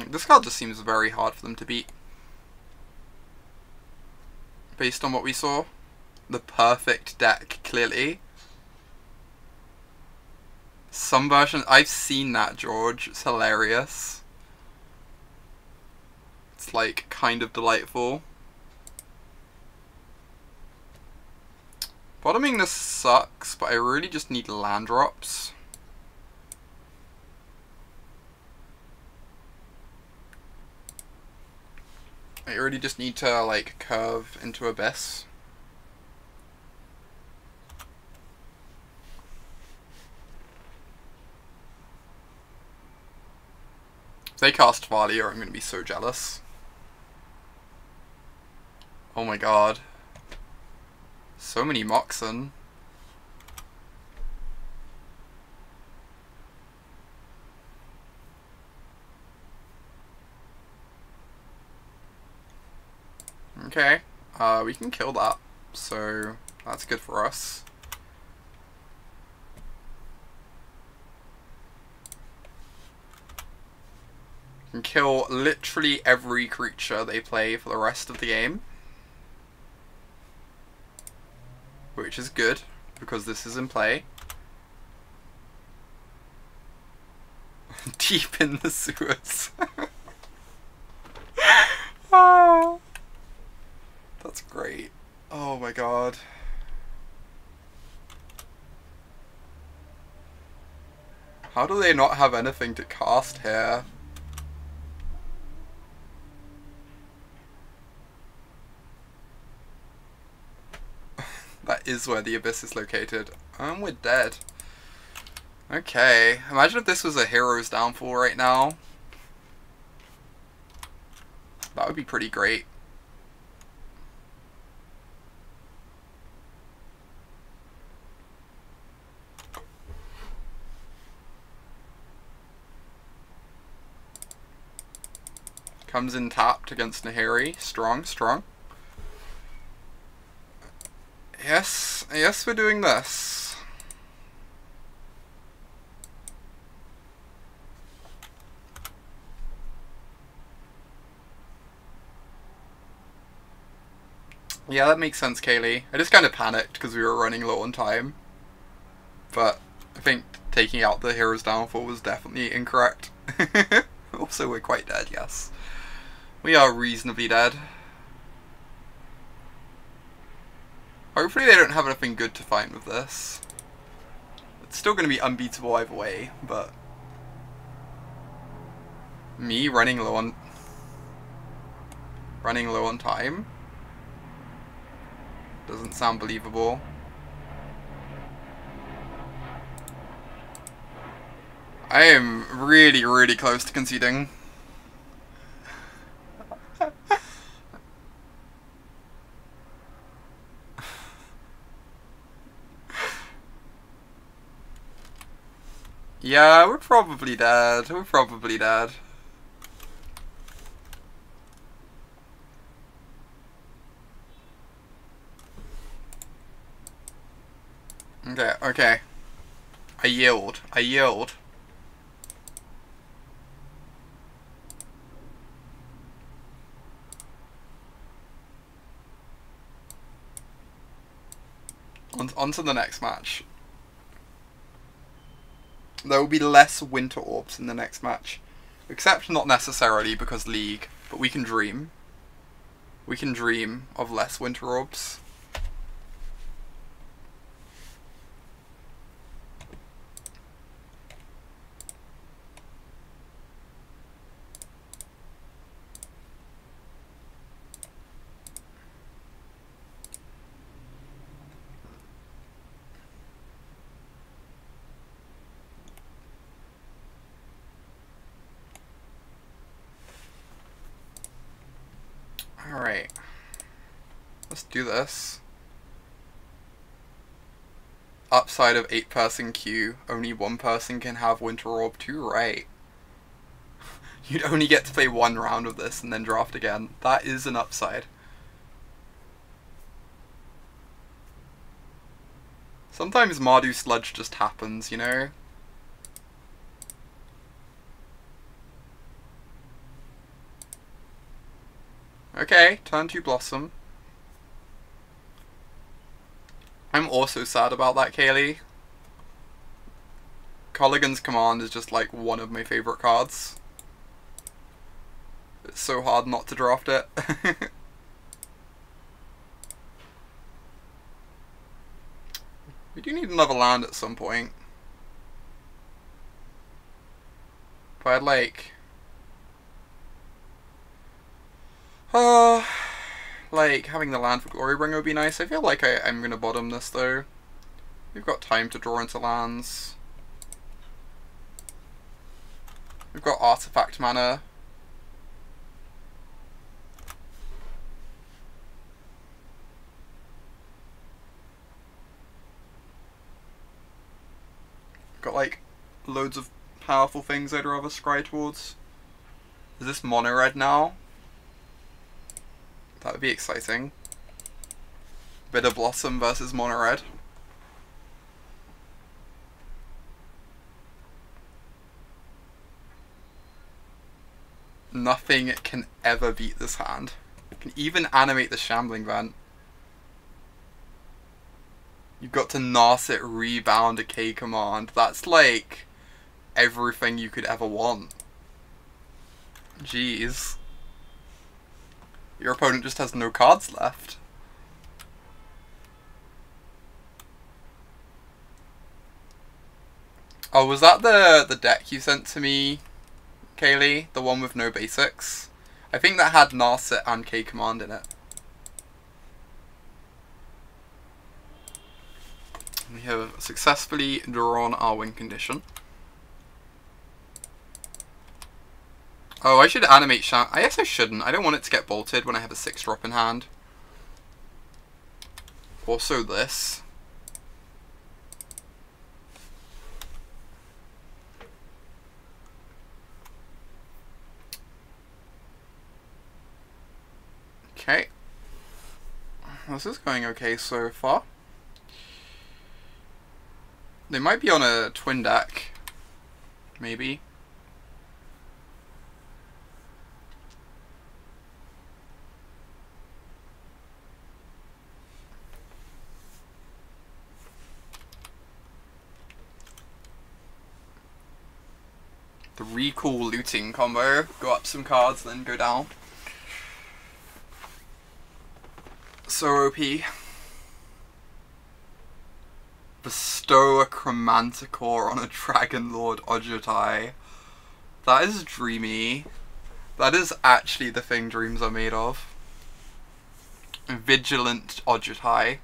This card just seems very hard for them to beat. Based on what we saw. The perfect deck, clearly. Some version... I've seen that, George. It's hilarious. It's, like, kind of delightful. Bottoming this sucks, but I really just need land drops. I really just need to, like, curve into Abyss. If they cast Valia, I'm going to be so jealous. Oh my god. So many Moxen. Okay, we can kill that, so that's good for us. Can kill literally every creature they play for the rest of the game. Which is good, because this is in play. Deep in the sewers. Oh, that's great. Oh my god. How do they not have anything to cast here? That is where the Abyss is located. And we're dead. Okay, imagine if this was a Hero's Downfall right now. That would be pretty great. Comes in tapped against Nahiri. Strong, strong. Yes, yes, we're doing this. Yeah, that makes sense, Kaylee. I just kind of panicked because we were running low on time. But I think taking out the Hero's Downfall was definitely incorrect. Also, we're quite dead, yes. We are reasonably dead. Hopefully they don't have anything good to find with this. It's still going to be unbeatable either way, but... Me running low on... Running low on time? Doesn't sound believable. I am really, really close to conceding. Yeah, we're probably dead. We're probably dead. Okay, okay. I yield. I yield. On to the next match. There will be less Winter Orbs in the next match. Except not necessarily because League, but we can dream. We can dream of less Winter Orbs. Alright. Let's do this. Upside of 8-person queue, only 1 person can have Winter Orb 2, right? You'd only get to play 1 round of this and then draft again. That is an upside. Sometimes Mardu Sludge just happens, you know? Okay, turn 2 Blossom. I'm also sad about that, Kaylee. Colligan's Command is just like one of my favourite cards. It's so hard not to draft it. We do need another land at some point. But I'd like... like, having the land for Glorybringer would be nice. I feel like I'm going to bottom this, though. We've got time to draw into lands. We've got Artifact mana. Got, like, loads of powerful things I'd rather scry towards. Is this mono red now? That would be exciting. Bitter Blossom versus mono red. Nothing can ever beat this hand. You can even animate the Shambling Vent. You've got to Narset Rebound a K command. That's like everything you could ever want. Jeez. Your opponent just has no cards left. Oh, was that the deck you sent to me, Kaylee? The one with no basics? I think that had Narset and K command in it. We have successfully drawn our win condition. Oh, I should animate I guess I shouldn't. I don't want it to get bolted when I have a 6-drop in hand. Also this. Okay. This is going okay so far. They might be on a twin deck. Maybe. The recall looting combo. Go up some cards, then go down. So OP. Bestow a Chromanticore on a Dragon Lord Ojutai. That is dreamy. That is actually the thing dreams are made of. Vigilant Ojutai.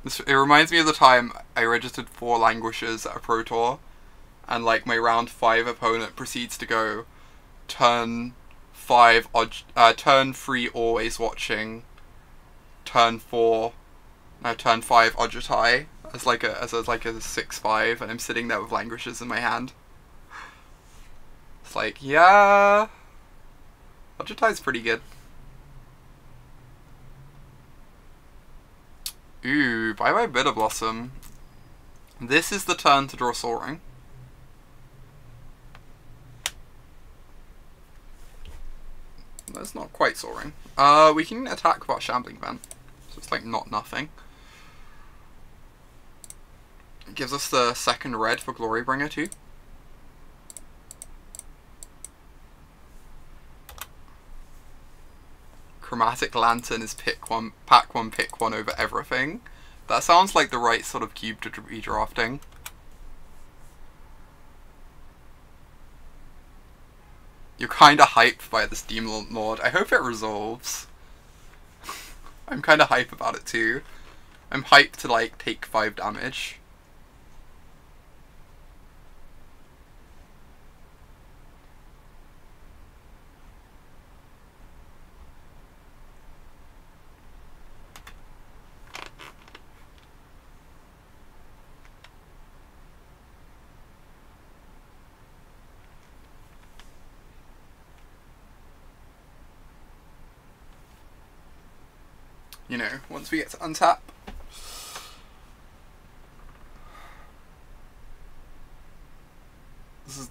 It reminds me of the time I registered 4 Languishers at a Pro Tour, and like my round 5 opponent proceeds to go turn 5 turn 3 always watching, turn 4 turn 5 Ojutai as like a 6/5, and I'm sitting there with Languishers in my hand. It's like, yeah, Ojutai's pretty good. Ooh, bye bye Bitter Blossom. This is the turn to draw Soaring. That's not quite Soaring. We can attack without Shambling Vent, so it's like not nothing. It gives us the second red for Glorybringer too. Chromatic Lantern is pack one, pick one over everything. That sounds like the right sort of cube to be drafting. You're kinda hyped by this Demon Lord. I hope it resolves. I'm kinda hype about it too. I'm hyped to like take 5 damage. You know, once we get to untap.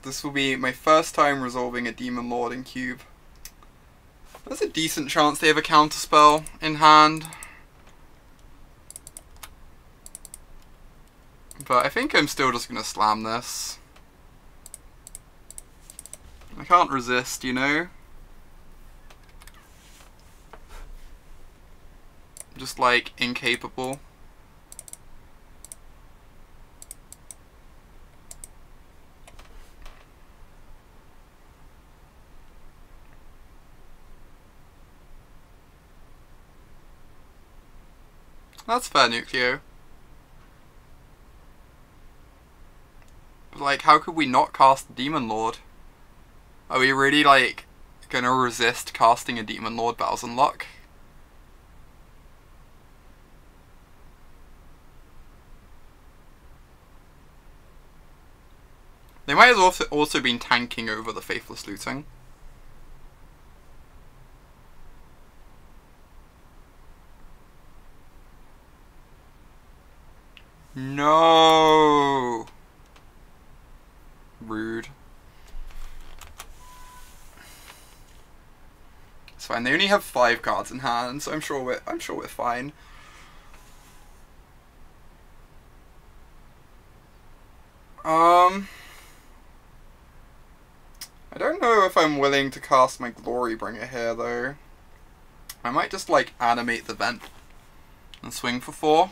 This will be my first time resolving a Demon Lord in cube. There's a decent chance they have a counterspell in hand. But I think I'm still just gonna slam this. I can't resist, you know? Just like incapable. That's fair, Nucleo. But like, how could we not cast Demon Lord? Are we really like gonna resist casting a Demon Lord Bowsen Luck? They might have also been tanking over the Faithless Looting. No. Rude. It's fine. They only have 5 cards in hand, so I'm sure we're fine. I don't know if I'm willing to cast my Glorybringer here, though. I might just, like, animate the vent and swing for 4.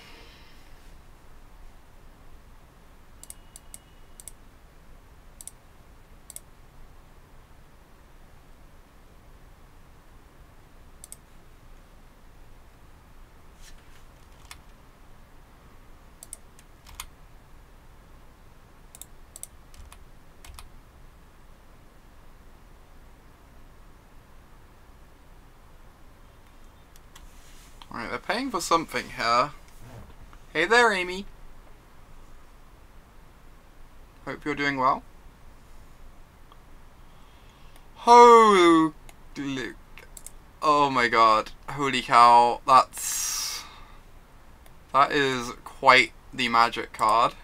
Alright, they're paying for something here. Hey there, Amy. Hope you're doing well. Oh my god. Holy cow. That is quite the magic card.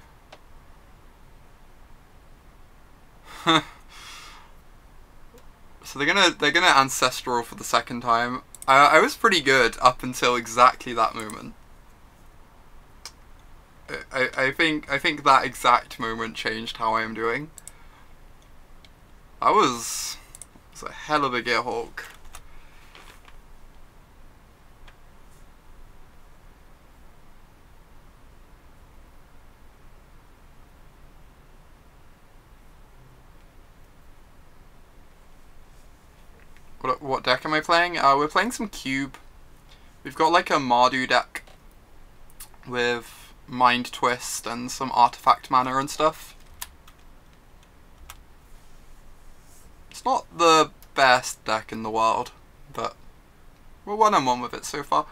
So they're gonna Ancestral for the second time. I was pretty good up until exactly that moment. I think that exact moment changed how I am doing. That was a hell of a Gearhulk. What deck am I playing? We're playing some Cube. We've got like a Mardu deck with Mind Twist and some Artifact Mana and stuff. It's not the best deck in the world, but we're 1-on-1 with it so far.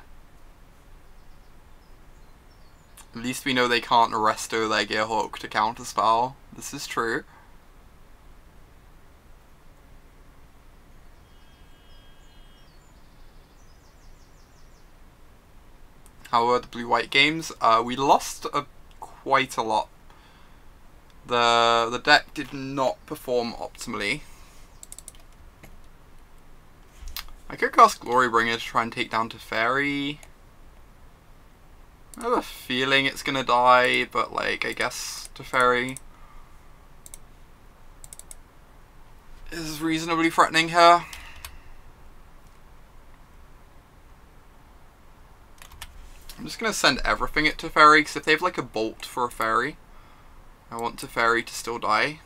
At least we know they can't Resto their Gearhulk to counterspell. This is true. How were the blue-white games? We lost quite a lot. The deck did not perform optimally. I could cast Glorybringer to try and take down Teferi. I have a feeling it's gonna die, but like, I guess Teferi is reasonably threatening her. I'm just gonna send everything at Teferi, because if they have like a bolt for a fairy, I want Teferi to still die.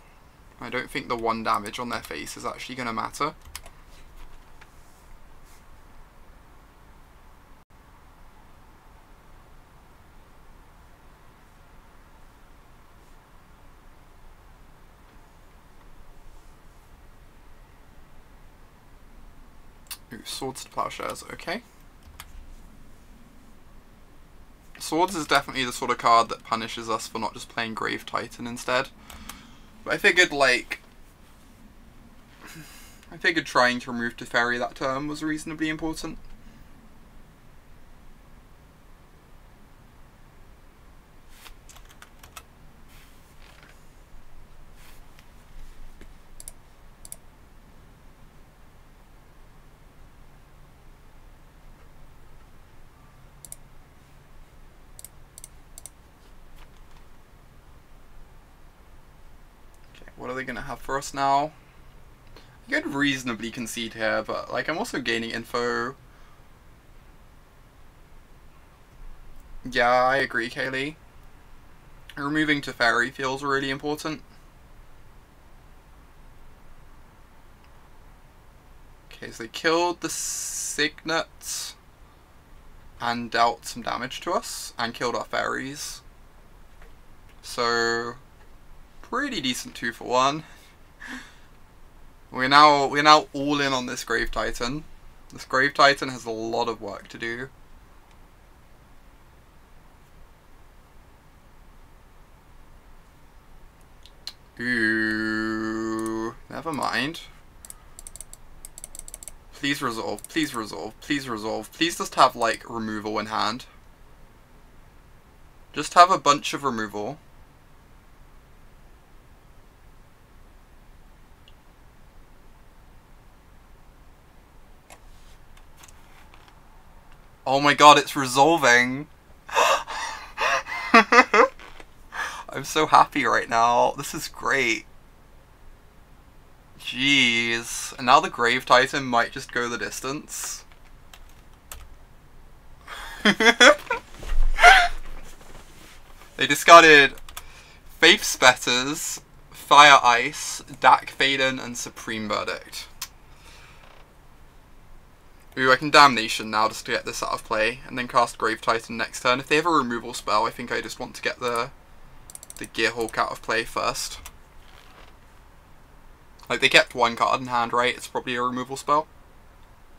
I don't think the 1 damage on their face is actually gonna matter. Ooh, Swords to Plowshares, okay. Swords is definitely the sort of card that punishes us for not just playing Grave Titan instead. But I figured, like, trying to remove Teferi that turn was reasonably important. What are they going to have for us now? I could reasonably concede here, but like I'm also gaining info. Yeah, I agree, Kaylee. Removing Teferi feels really important. Okay, so they killed the Signet and dealt some damage to us, and killed our fairies. So pretty decent 2-for-1. We're now all in on this Grave Titan. This Grave Titan has a lot of work to do. Ooh, never mind. Please resolve, please resolve, please resolve. Please just have like removal in hand. Just have a bunch of removal. Oh my god, it's resolving! I'm so happy right now. This is great. Jeez. And now the Grave Titan might just go the distance. They discarded Faith Spetters, Fire Ice, Dak Faden, and Supreme Verdict. Ooh, I can Damnation now just to get this out of play, and then cast Grave Titan next turn. If they have a removal spell, I think I just want to get the Gearhulk out of play first. Like, they kept 1 card in hand, right? It's probably a removal spell.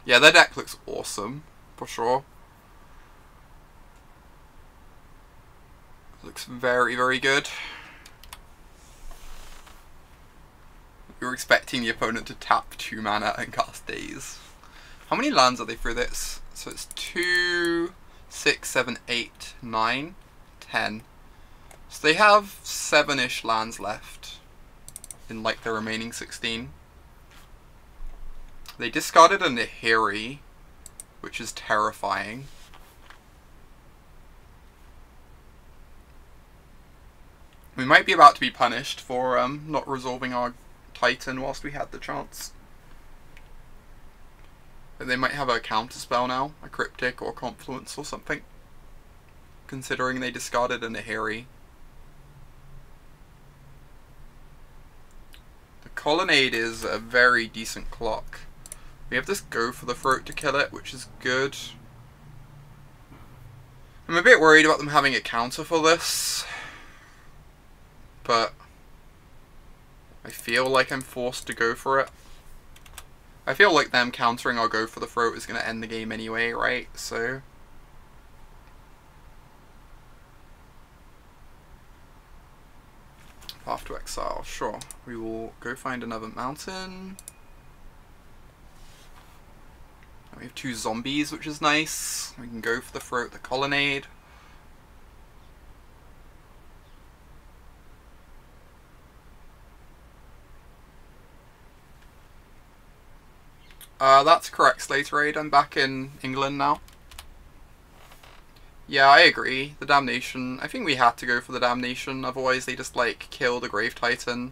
Yeah, their deck looks awesome, for sure. Looks very, very good. We were expecting the opponent to tap 2 mana and cast Daze. How many lands are they through this? So it's 2, 6, 7, 8, 9, 10. So they have 7-ish lands left in like the remaining 16. They discarded a Nahiri, which is terrifying. We might be about to be punished for not resolving our Titan whilst we had the chance. But they might have a counterspell now, a Cryptic or Confluence or something, considering they discarded a Nahiri. The Colonnade is a very decent clock. We have this Go for the Throat to kill it, which is good. I'm a bit worried about them having a counter for this, but I feel like I'm forced to go for it. I feel like them countering our Go for the Throat is going to end the game anyway, right? So Path to Exile, sure. We will go find another mountain. We have 2 zombies, which is nice. We can go for the Throat, the Colonnade. That's correct, Slater Aid. I'm back in England now. Yeah, I agree. The Damnation. I think we had to go for the Damnation, otherwise they just, like, kill the Grave Titan.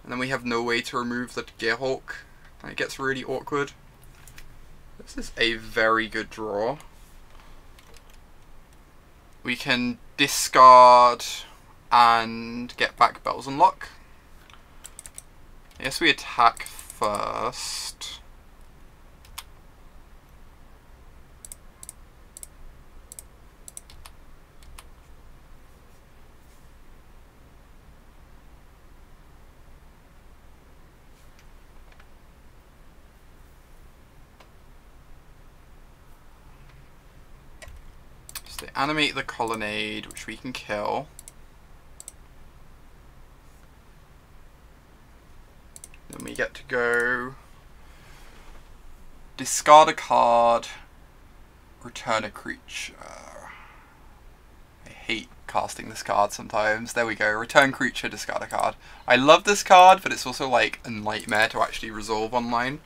And then we have no way to remove the Gearhulk. And it gets really awkward. This is a very good draw. We can discard and get back Bells Unlock. I guess we attack first. So they animate the Colonnade, which we can kill. Then we get to go discard a card, return a creature. I hate casting this card sometimes. There we go, return creature, discard a card. I love this card, but it's also like a nightmare to actually resolve online.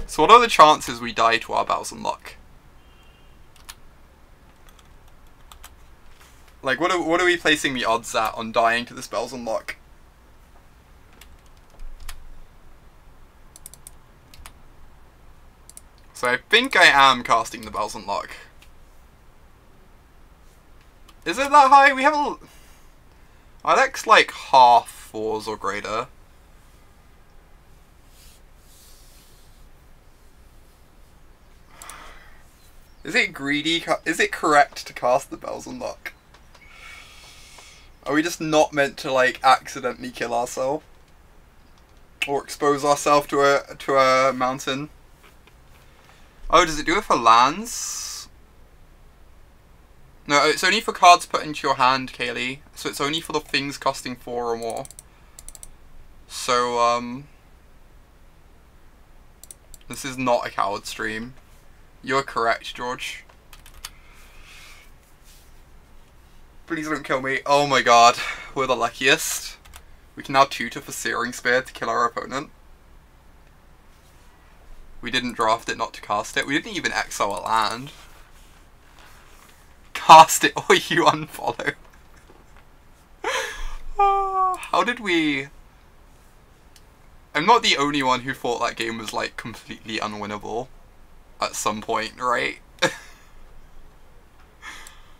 So what are the chances we die to our Bells Unlock? Like, what are we placing the odds at on dying to the Bells Unlock? So I think I am casting the Bells Unlock. Is it that high? We have a... Our deck's like half 4s or greater. Is it greedy? Is it correct to cast the Bells Unlock? Are we just not meant to, like, accidentally kill ourselves? Or expose ourselves to a mountain? Oh, does it do it for lands? No, it's only for cards put into your hand, Kaylee. So it's only for the things costing 4 or more. So, this is not a coward stream. You're correct, George. Please don't kill me. Oh my god, we're the luckiest. We can now tutor for Searing Spear to kill our opponent. We didn't draft it not to cast it. We didn't even exile a land. Cast it or you unfollow. How did we... I'm not the only one who thought that game was, like, completely unwinnable at some point, right?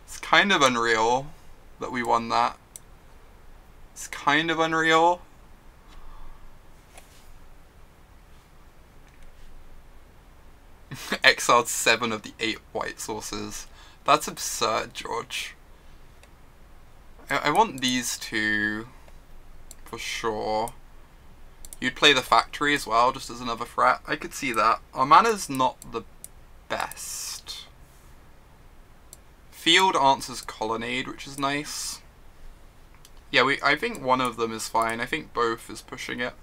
It's kind of unreal that we won that. It's kind of unreal. Exiled 7 of the 8 white sources. That's absurd, George. I want these two for sure. You'd play the Factory as well, just as another threat. I could see that. Our mana's not the best. Field answers Colonnade, which is nice. Yeah, I think one of them is fine. I think both is pushing it.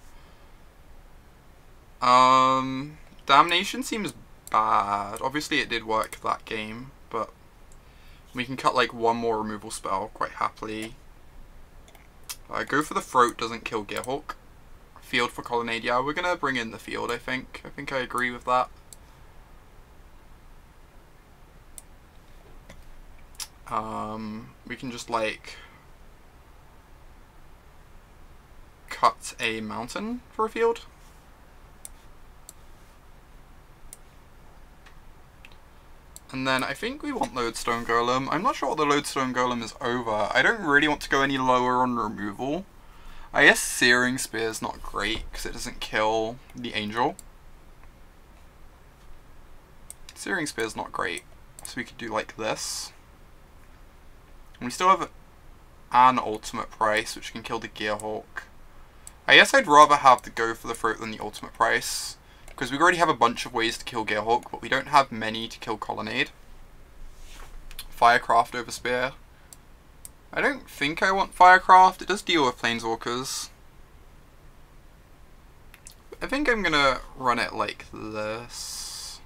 Damnation seems bad. Obviously it did work that game, but we can cut like one more removal spell quite happily. Go for the Throat doesn't kill Gearhulk. Field for Colonnade, yeah, we're gonna bring in the field, I think. I think I agree with that. We can just like cut a mountain for a field. And then I think we want Lodestone Golem. I'm not sure what the Lodestone Golem is over. I don't really want to go any lower on removal. I guess Searing Spear is not great because it doesn't kill the Angel. Searing Spear is not great. So we could do like this. And we still have an ultimate price which can kill the Gearhulk. I guess I'd rather have the Go for the Throat than the ultimate price. Because we already have a bunch of ways to kill Gearhulk, but we don't have many to kill Colonnade. Firecraft over Spear. I don't think I want Firecraft. It does deal with Planeswalkers. I think I'm gonna run it like this.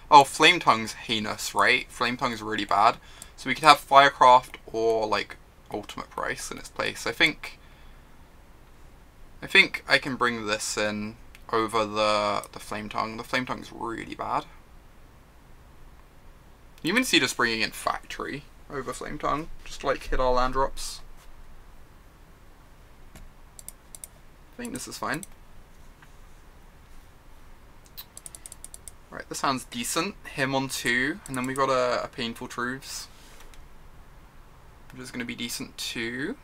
Oh, Flame Tongue's heinous, right? Flame Tongue's really bad. So we could have Firecraft or like ultimate price in its place. I think I can bring this in over the Flame Tongue. The Flame Tongue's really bad. You can see just bringing in Factory over Flame Tongue, just to like hit our land drops. I think this is fine. Right, this sounds decent. Him on 2, and then we got a Painful Truths, which is going to be decent too.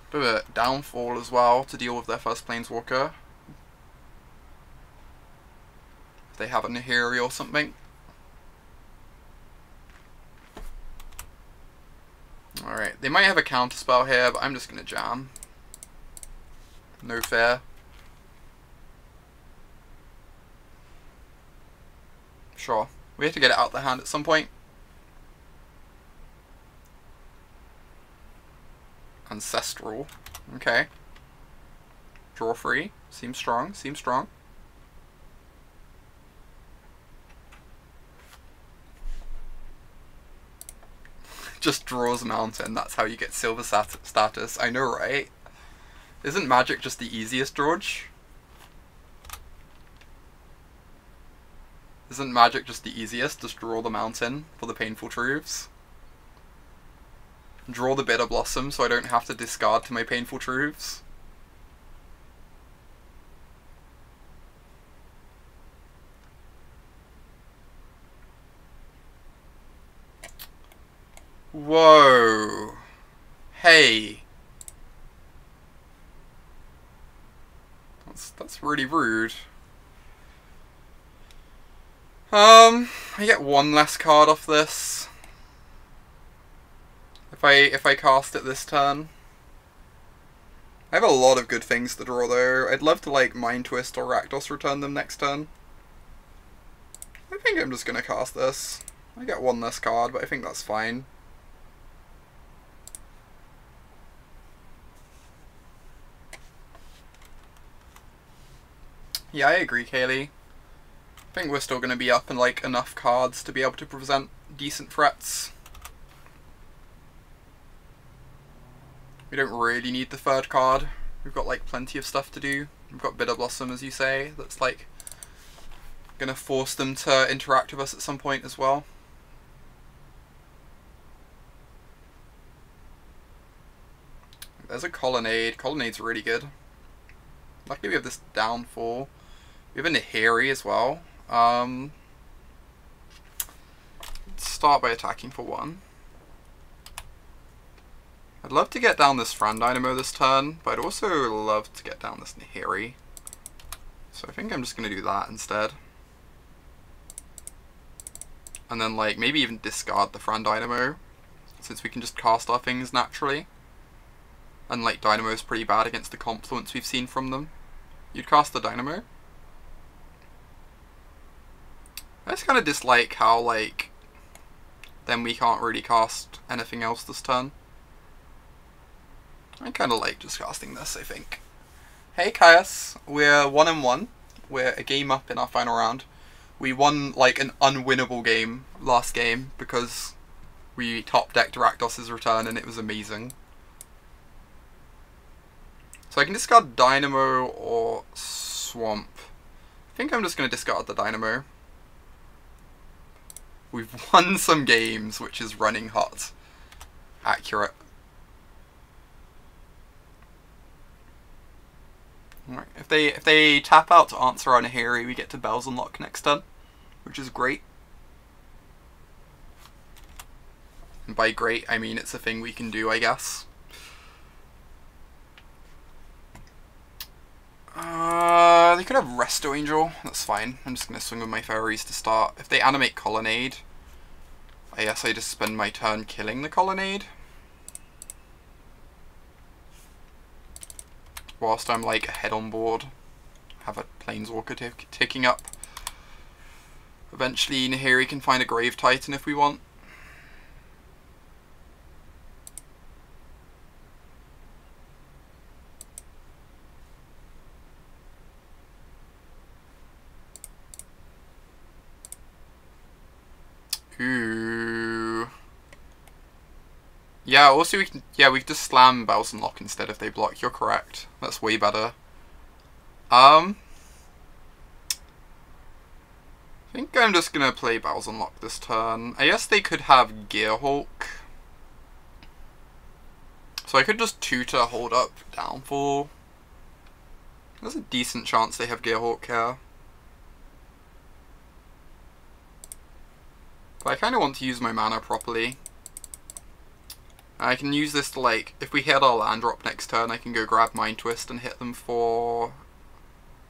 Do a Downfall as well to deal with their first Planeswalker. If they have a Nahiri or something. Alright, they might have a counterspell here, but I'm just going to jam. No fair. Sure. We have to get it out of the hand at some point. Ancestral. Okay. Draw free. Seems strong. Seems strong. Just draws Mountain. That's how you get silver status. I know, right? Isn't Magic just the easiest, George? Isn't Magic just the easiest? Just draw the Mountain for the Painful Truths. Draw the Bitter Blossom so I don't have to discard to my Painful Truths. Whoa. Hey. That's really rude. I get one less card off this. If I cast it this turn. I have a lot of good things to draw though. I'd love to like Mind Twist or Rakdos return them next turn. I think I'm just gonna cast this. I get one less card, but I think that's fine. Yeah, I agree, Kaylee. I think we're still going to be up in like enough cards to be able to present decent threats. We don't really need the third card. We've got like plenty of stuff to do. We've got Bitter Blossom, as you say, that's like going to force them to interact with us at some point as well. There's a Colonnade. Colonnade's really good. Luckily we have this Downfall. We have a Nahiri as well. Let's start by attacking for 1. I'd love to get down this Fran Dynamo this turn, but I'd also love to get down this Nahiri. So I think I'm just going to do that instead. And then like maybe even discard the Fran Dynamo, since we can just cast our things naturally. And like Dynamo's pretty bad against the Confluence we've seen from them. You'd cast the Dynamo? I just kind of dislike how, like, then we can't really cast anything else this turn. I kind of like just casting this, I think. Hey Caius, we're 1-1. We're a game up in our final round. We won like an unwinnable game last game because we top decked Rakdos' return and it was amazing. So I can discard Dynamo or Swamp. I think I'm just going to discard the Dynamo. We've won some games, which is running hot. Accurate. Alright, if they tap out to answer our Nahiri, we get to Bells Unlock next turn, which is great. And by great, I mean it's a thing we can do, I guess. They could have Resto Angel. That's fine. I'm just going to swing with my fairies to start. If they animate Colonnade, I guess I just spend my turn killing the Colonnade. Whilst I'm like ahead on board. Have a Planeswalker ticking up. Eventually Nahiri can find a Grave Titan if we want. Ooh. Yeah, also we can we can just slam Bells Unlock instead if they block. You're correct. That's way better. I think I'm just gonna play Bells Unlock this turn. I guess they could have Gearhulk. So I could just tutor hold up Downfall. There's a decent chance they have Gearhulk here. But I kind of want to use my mana properly. I can use this to, like, if we hit our land drop next turn, I can go grab Mind Twist and hit them for,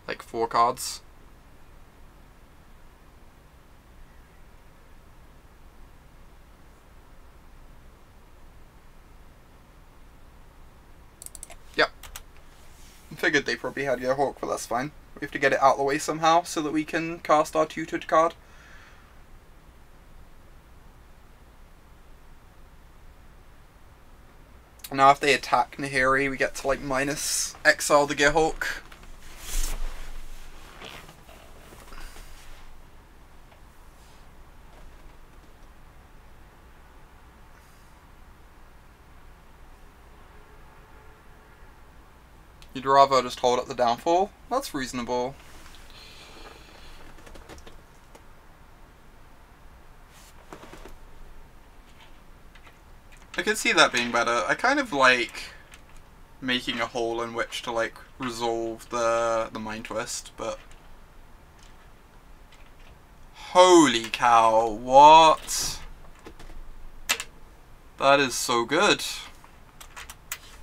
like, 4 cards. Yep. I figured they probably had Gearhulk, but that's fine. We have to get it out of the way somehow so that we can cast our tutored card. Now if they attack Nahiri, we get to like minus exile the Gearhulk. You'd rather just hold up the Downfall? That's reasonable. I could see that being better. I kind of like making a hole in which to like resolve the Mind Twist, but holy cow, what? That is so good.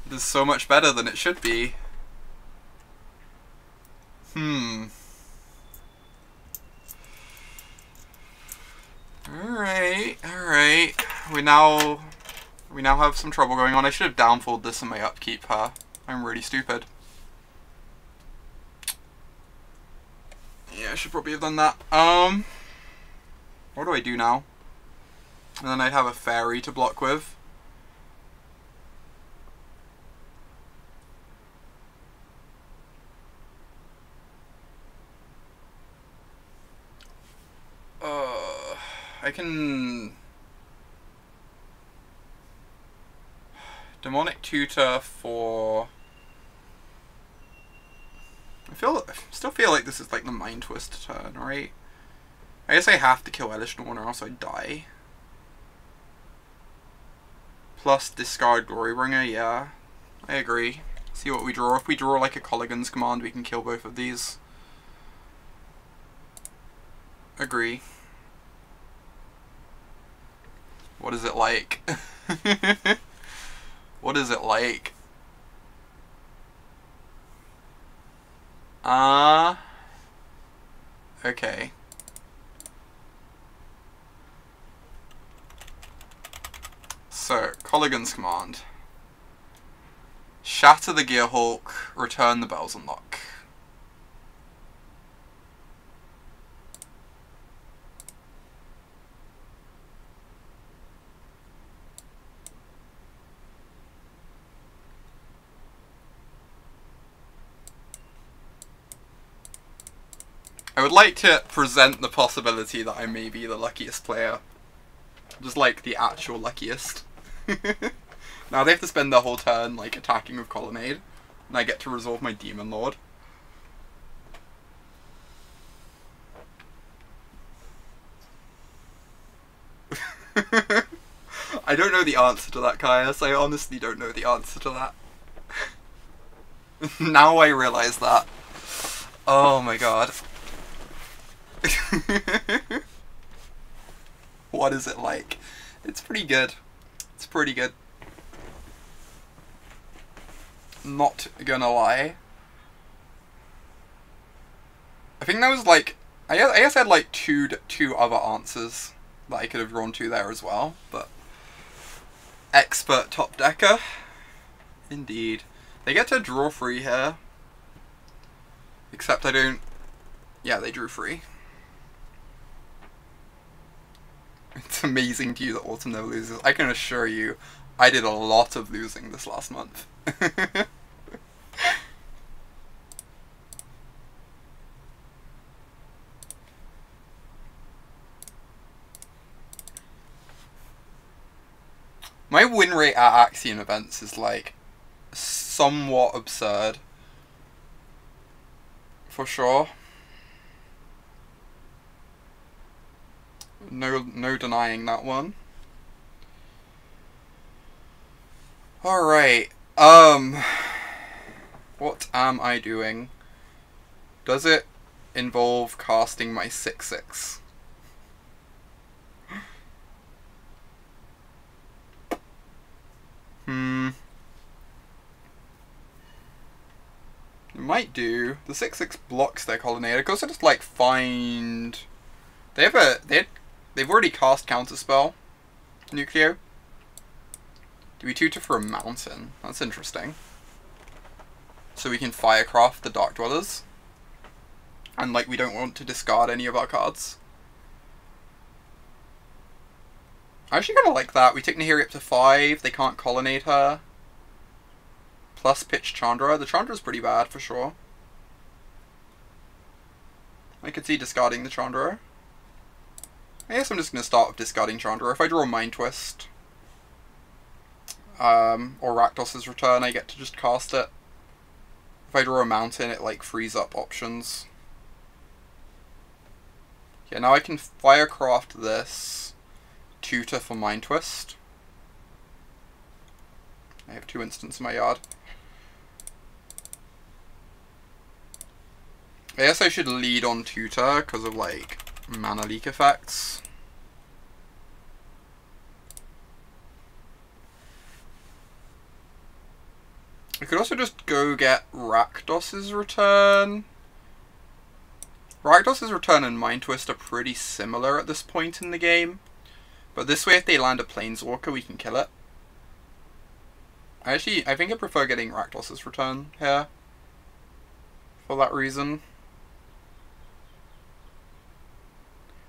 It is so much better than it should be. Alright. We now have some trouble going on. I should have downfalled this in my upkeep, huh? I'm really stupid. Yeah, I should probably have done that. What do I do now? And then I'd have a fairy to block with. I can Demonic Tutor for. I still feel like this is like the Mind Twist turn, right? I guess I have to kill Elesh Norn or else I die. Plus discard Glorybringer, yeah. I agree. See what we draw. If we draw like a Colligan's Command, we can kill both of these. Agree. What is it like? What is it like? Okay. So, Colligan's Command. Shatter the Gearhulk, return the Bells Unlock. would like to present the possibility that I may be the luckiest player. Just like the actual luckiest. Now they have to spend their whole turn like attacking with Colonnade, and I get to resolve my Demon Lord. I don't know the answer to that, Caius. I honestly don't know the answer to that. Now I realise that. Oh my god. What is it like? It's pretty good. It's pretty good. Not gonna lie. I think that was like... I guess I had like two other answers that I could have drawn to there as well, but... Expert top decker. Indeed. They get to draw 3 here. Except I don't... Yeah, they drew 3. It's amazing to you that Autumn never loses. I can assure you, I did a lot of losing this last month. My win rate at Axiom events is like somewhat absurd. For sure. No denying that one. Alright, what am I doing? Does it involve casting my 6/6? It might do. The 6/6 blocks their Colonnade. I could also just like find... They've already cast Counterspell. Nucleo. Do we tutor for a mountain? That's interesting. So we can Firecraft the Dark Dwellers. And like we don't want to discard any of our cards. I actually kinda like that. We take Nahiri up to 5, they can't Colonnade her. Plus pitch Chandra. The Chandra's pretty bad for sure. I could see discarding the Chandra. I guess I'm just going to start with discarding Chandra. If I draw a Mind Twist, or Rakdos' Return, I get to just cast it. If I draw a Mountain, it like frees up options. Yeah, now I can Firecraft this, tutor for Mind Twist. I have 2 instants in my yard. I guess I should lead on tutor because of like mana leak effects. I could also just go get Rakdos' Return. Rakdos' Return and Mind Twist are pretty similar at this point in the game. But this way if they land a Planeswalker we can kill it. I think I prefer getting Rakdos' Return here. For that reason.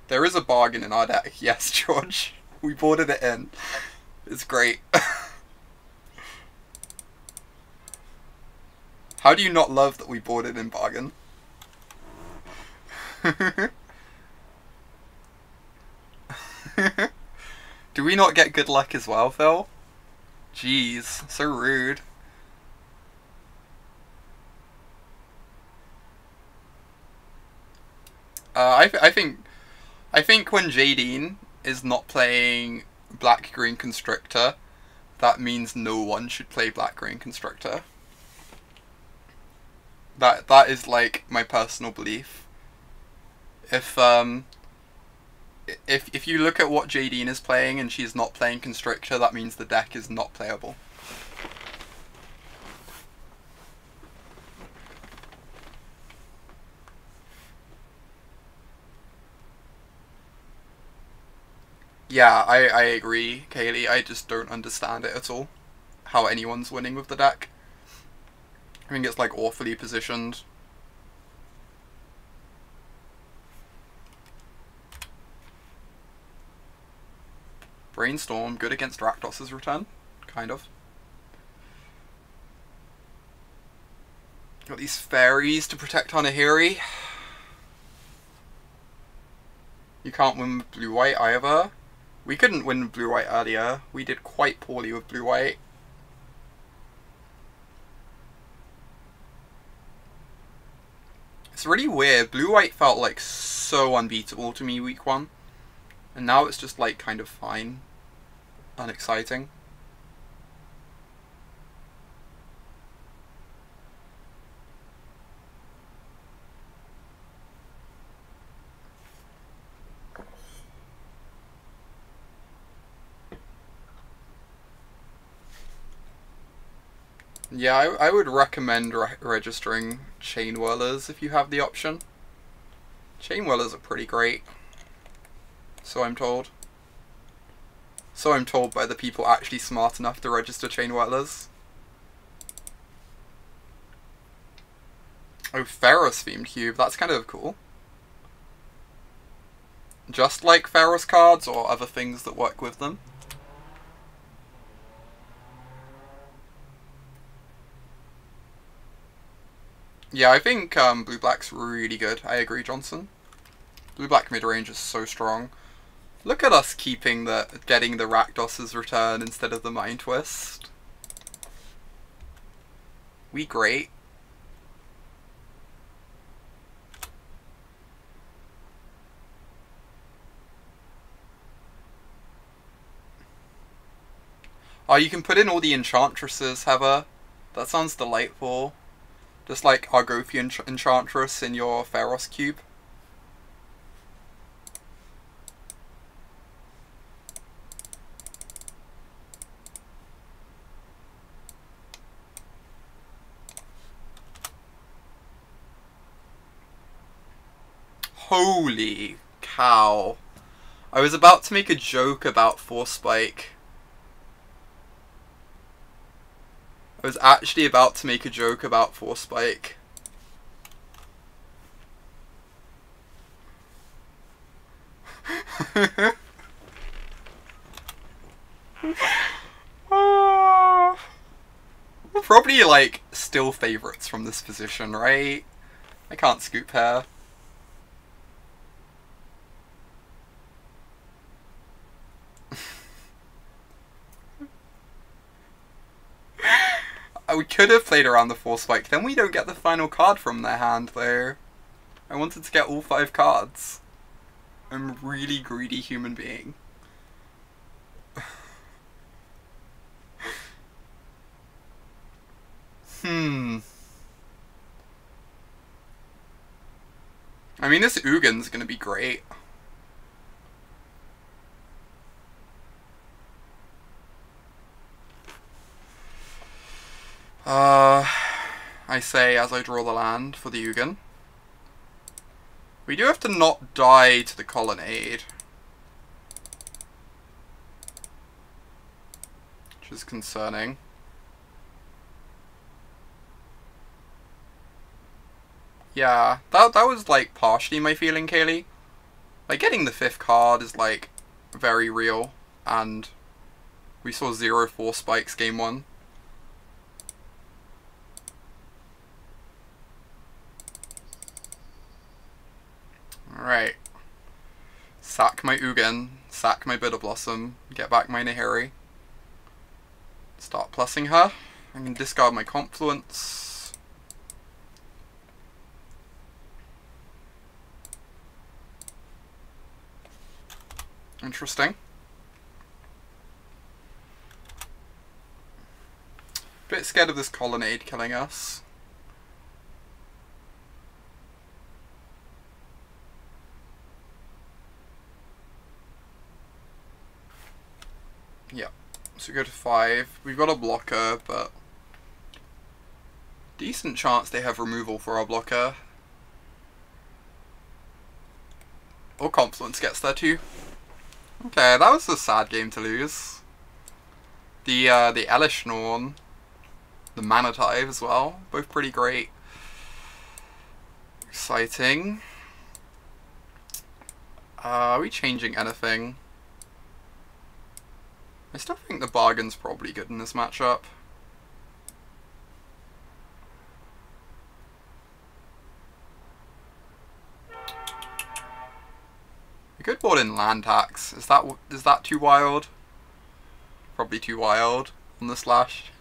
There is a bargain in our deck. Yes, George. We boarded it in. It's great. How do you not love that we boarded in bargain? Do we not get good luck as well, Phil? Jeez, so rude. I think when Jadine is not playing Black-Green Constrictor, that means no one should play Black-Green Constrictor. That is like my personal belief. If you look at what Jadine is playing and she's not playing Constrictor, that means the deck is not playable. Yeah, I agree, Kaylee. I just don't understand it at all. How anyone's winning with the deck. I think it's like awfully positioned. Brainstorm, good against Rakdos' Return. Kind of. Got these fairies to protect our Nahiri. You can't win with blue-white either. We couldn't win with blue-white earlier. We did quite poorly with blue-white. It's really weird. Blue-white felt like so unbeatable to me week 1. And now it's just like kind of fine. Unexciting. Yeah, I would recommend registering Chain Whirlers if you have the option. Chain Whirlers are pretty great. So I'm told. So I'm told by the people actually smart enough to register Chain Whirlers. Oh, Pharos themed cube, that's kind of cool. Just like Pharos cards or other things that work with them? Yeah, I think blue-black's really good. I agree, Johnson. Blue-black mid-range is so strong. Look at us getting the Rakdos's return instead of the Mind Twist. We great. Oh, you can put in all the Enchantresses, Heather. That sounds delightful. Just like Argothian Enchantress in your Pharos cube. Holy cow. I was about to make a joke about Force Spike. I was actually about to make a joke about Force Spike. We're probably like still favourites from this position, right? I can't scoop here. We could have played around the Force Spike, then we don't get the final card from their hand though. I wanted to get all 5 cards. I'm a really greedy human being. I mean, this Ugin's gonna be great. I say as I draw the land for the Ugin. We do have to not die to the Colonnade. Which is concerning. Yeah, that was like partially my feeling, Kaylee. Like getting the 5th card is like very real, and we saw 0 Force Spikes game 1. Alright. Sack my Ugin, sack my Bitter Blossom, get back my Nahiri. Start plussing her. I can discard my Confluence. Interesting. Bit scared of this Colonnade killing us. Yep. So we go to 5. We've got a blocker, but decent chance they have removal for our blocker. Or Confluence gets there too. Okay, that was a sad game to lose. The Elesh Norn, the Manative as well, both pretty great. Exciting. Are we changing anything? I still think the Bargain's probably good in this matchup. We could board in land tax. Is that too wild? Probably too wild on the slash.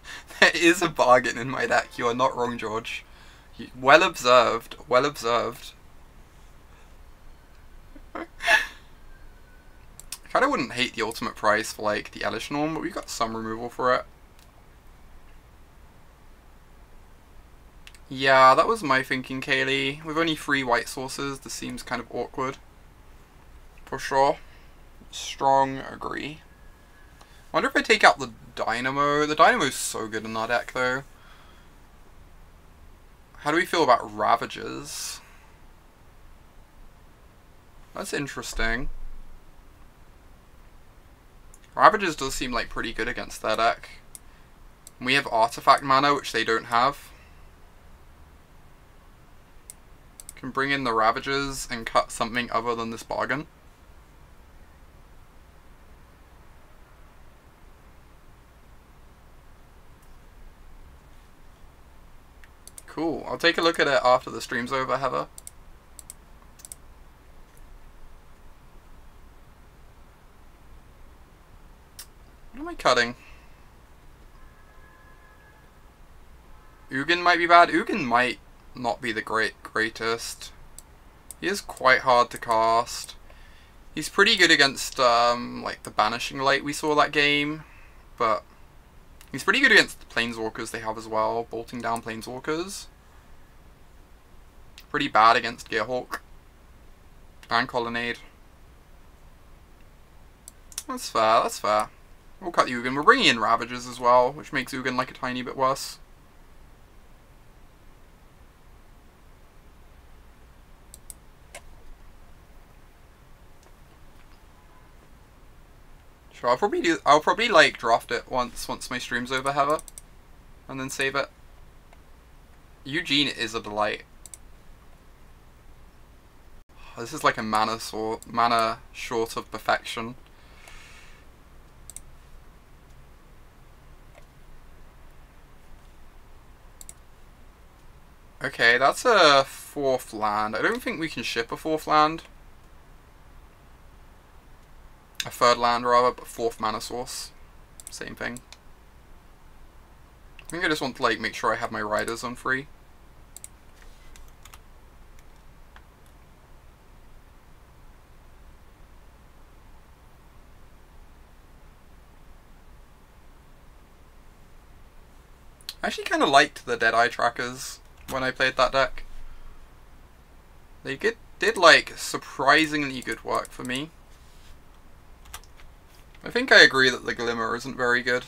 There is a bargain in my deck. You are not wrong, George. Well observed. Well observed. I kind of wouldn't hate the ultimate price for like the Elish Norm, but we've got some removal for it. Yeah, that was my thinking, Kaylee. With only 3 white sources, this seems kind of awkward. For sure. Strong agree. I wonder if I take out the Dynamo. The Dynamo's so good in our deck, though. How do we feel about Ravagers? That's interesting. Ravagers does seem like pretty good against their deck. We have Artifact mana, which they don't have. Can bring in the Ravagers and cut something other than this bargain. Cool. I'll take a look at it after the stream's over, Heather. What am I cutting? Ugin might be bad. Ugin might not be the greatest. He is quite hard to cast. He's pretty good against like the Banishing Light we saw that game, but he's pretty good against the Planeswalkers they have as well, bolting down Planeswalkers. Pretty bad against Gearhulk and Colonnade. That's fair, that's fair. We'll cut the Ugin. We're bringing in Ravagers as well, which makes Ugin like a tiny bit worse. Sure, I'll probably like draft it once my stream's over, Heather, and then save it. Eugene is a delight. This is like a mana short of perfection. Okay, that's a 4th land. I don't think we can ship a 4th land. A 3rd land rather, but 4th mana source. Same thing. I think I just want to like make sure I have my riders on free. I actually kind of liked the Deadeye trackers when I played that deck. They did like surprisingly good work for me. I think I agree that the Glimmer isn't very good.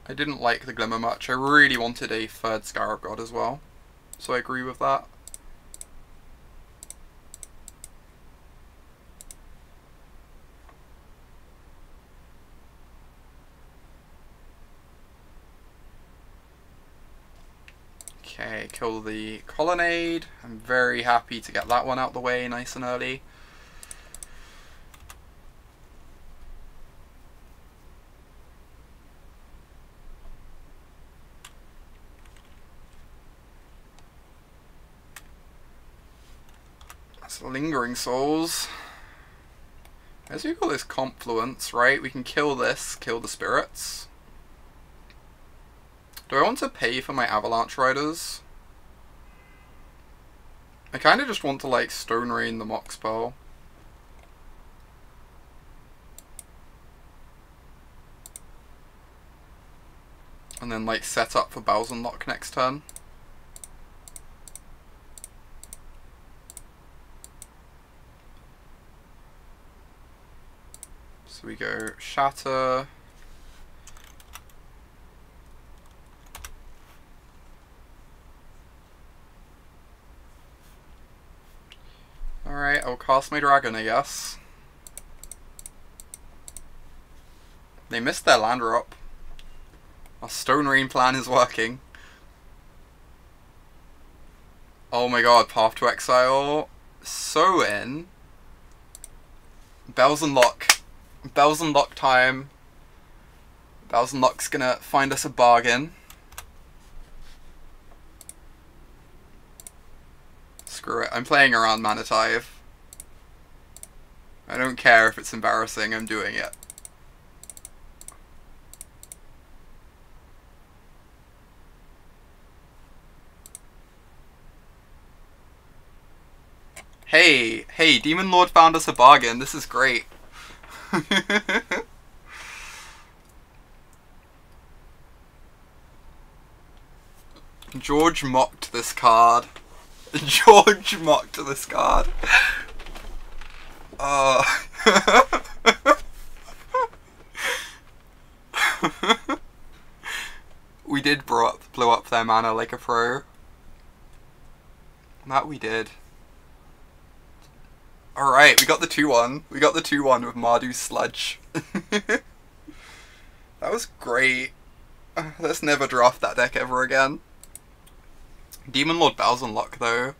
I didn't like the Glimmer much. I really wanted a 3rd Scarab God as well, so I agree with that. Okay, kill the Colonnade. I'm very happy to get that one out the way nice and early. That's Lingering Souls. As we call this Confluence, right? We can kill this, kill the spirits. Do I want to pay for my Avalanche Riders? I kind of just want to like Stone Rain the Mox Pearl. And then like set up for Bows'n Lock next turn. So we go Shatter. Alright, I'll cast my dragon, I guess. They missed their land drop. Our Stone Rain plan is working. Oh my god, Path to Exile. So in. Bows'n Lock. Bows'n Lock time. Bows'n Lock's gonna find us a bargain. Screw it, I'm playing around Mana Tithe. I don't care if it's embarrassing, I'm doing it. Hey, Demon Lord found us a bargain. This is great. George mocked this card. George mocked this card. We did blow up their mana like a pro. That we did. Alright, we got the 2-1. We got the 2-1 with Mardu's Sludge. That was great. Let's never draft that deck ever again. Demon Lord Bow's on luck though.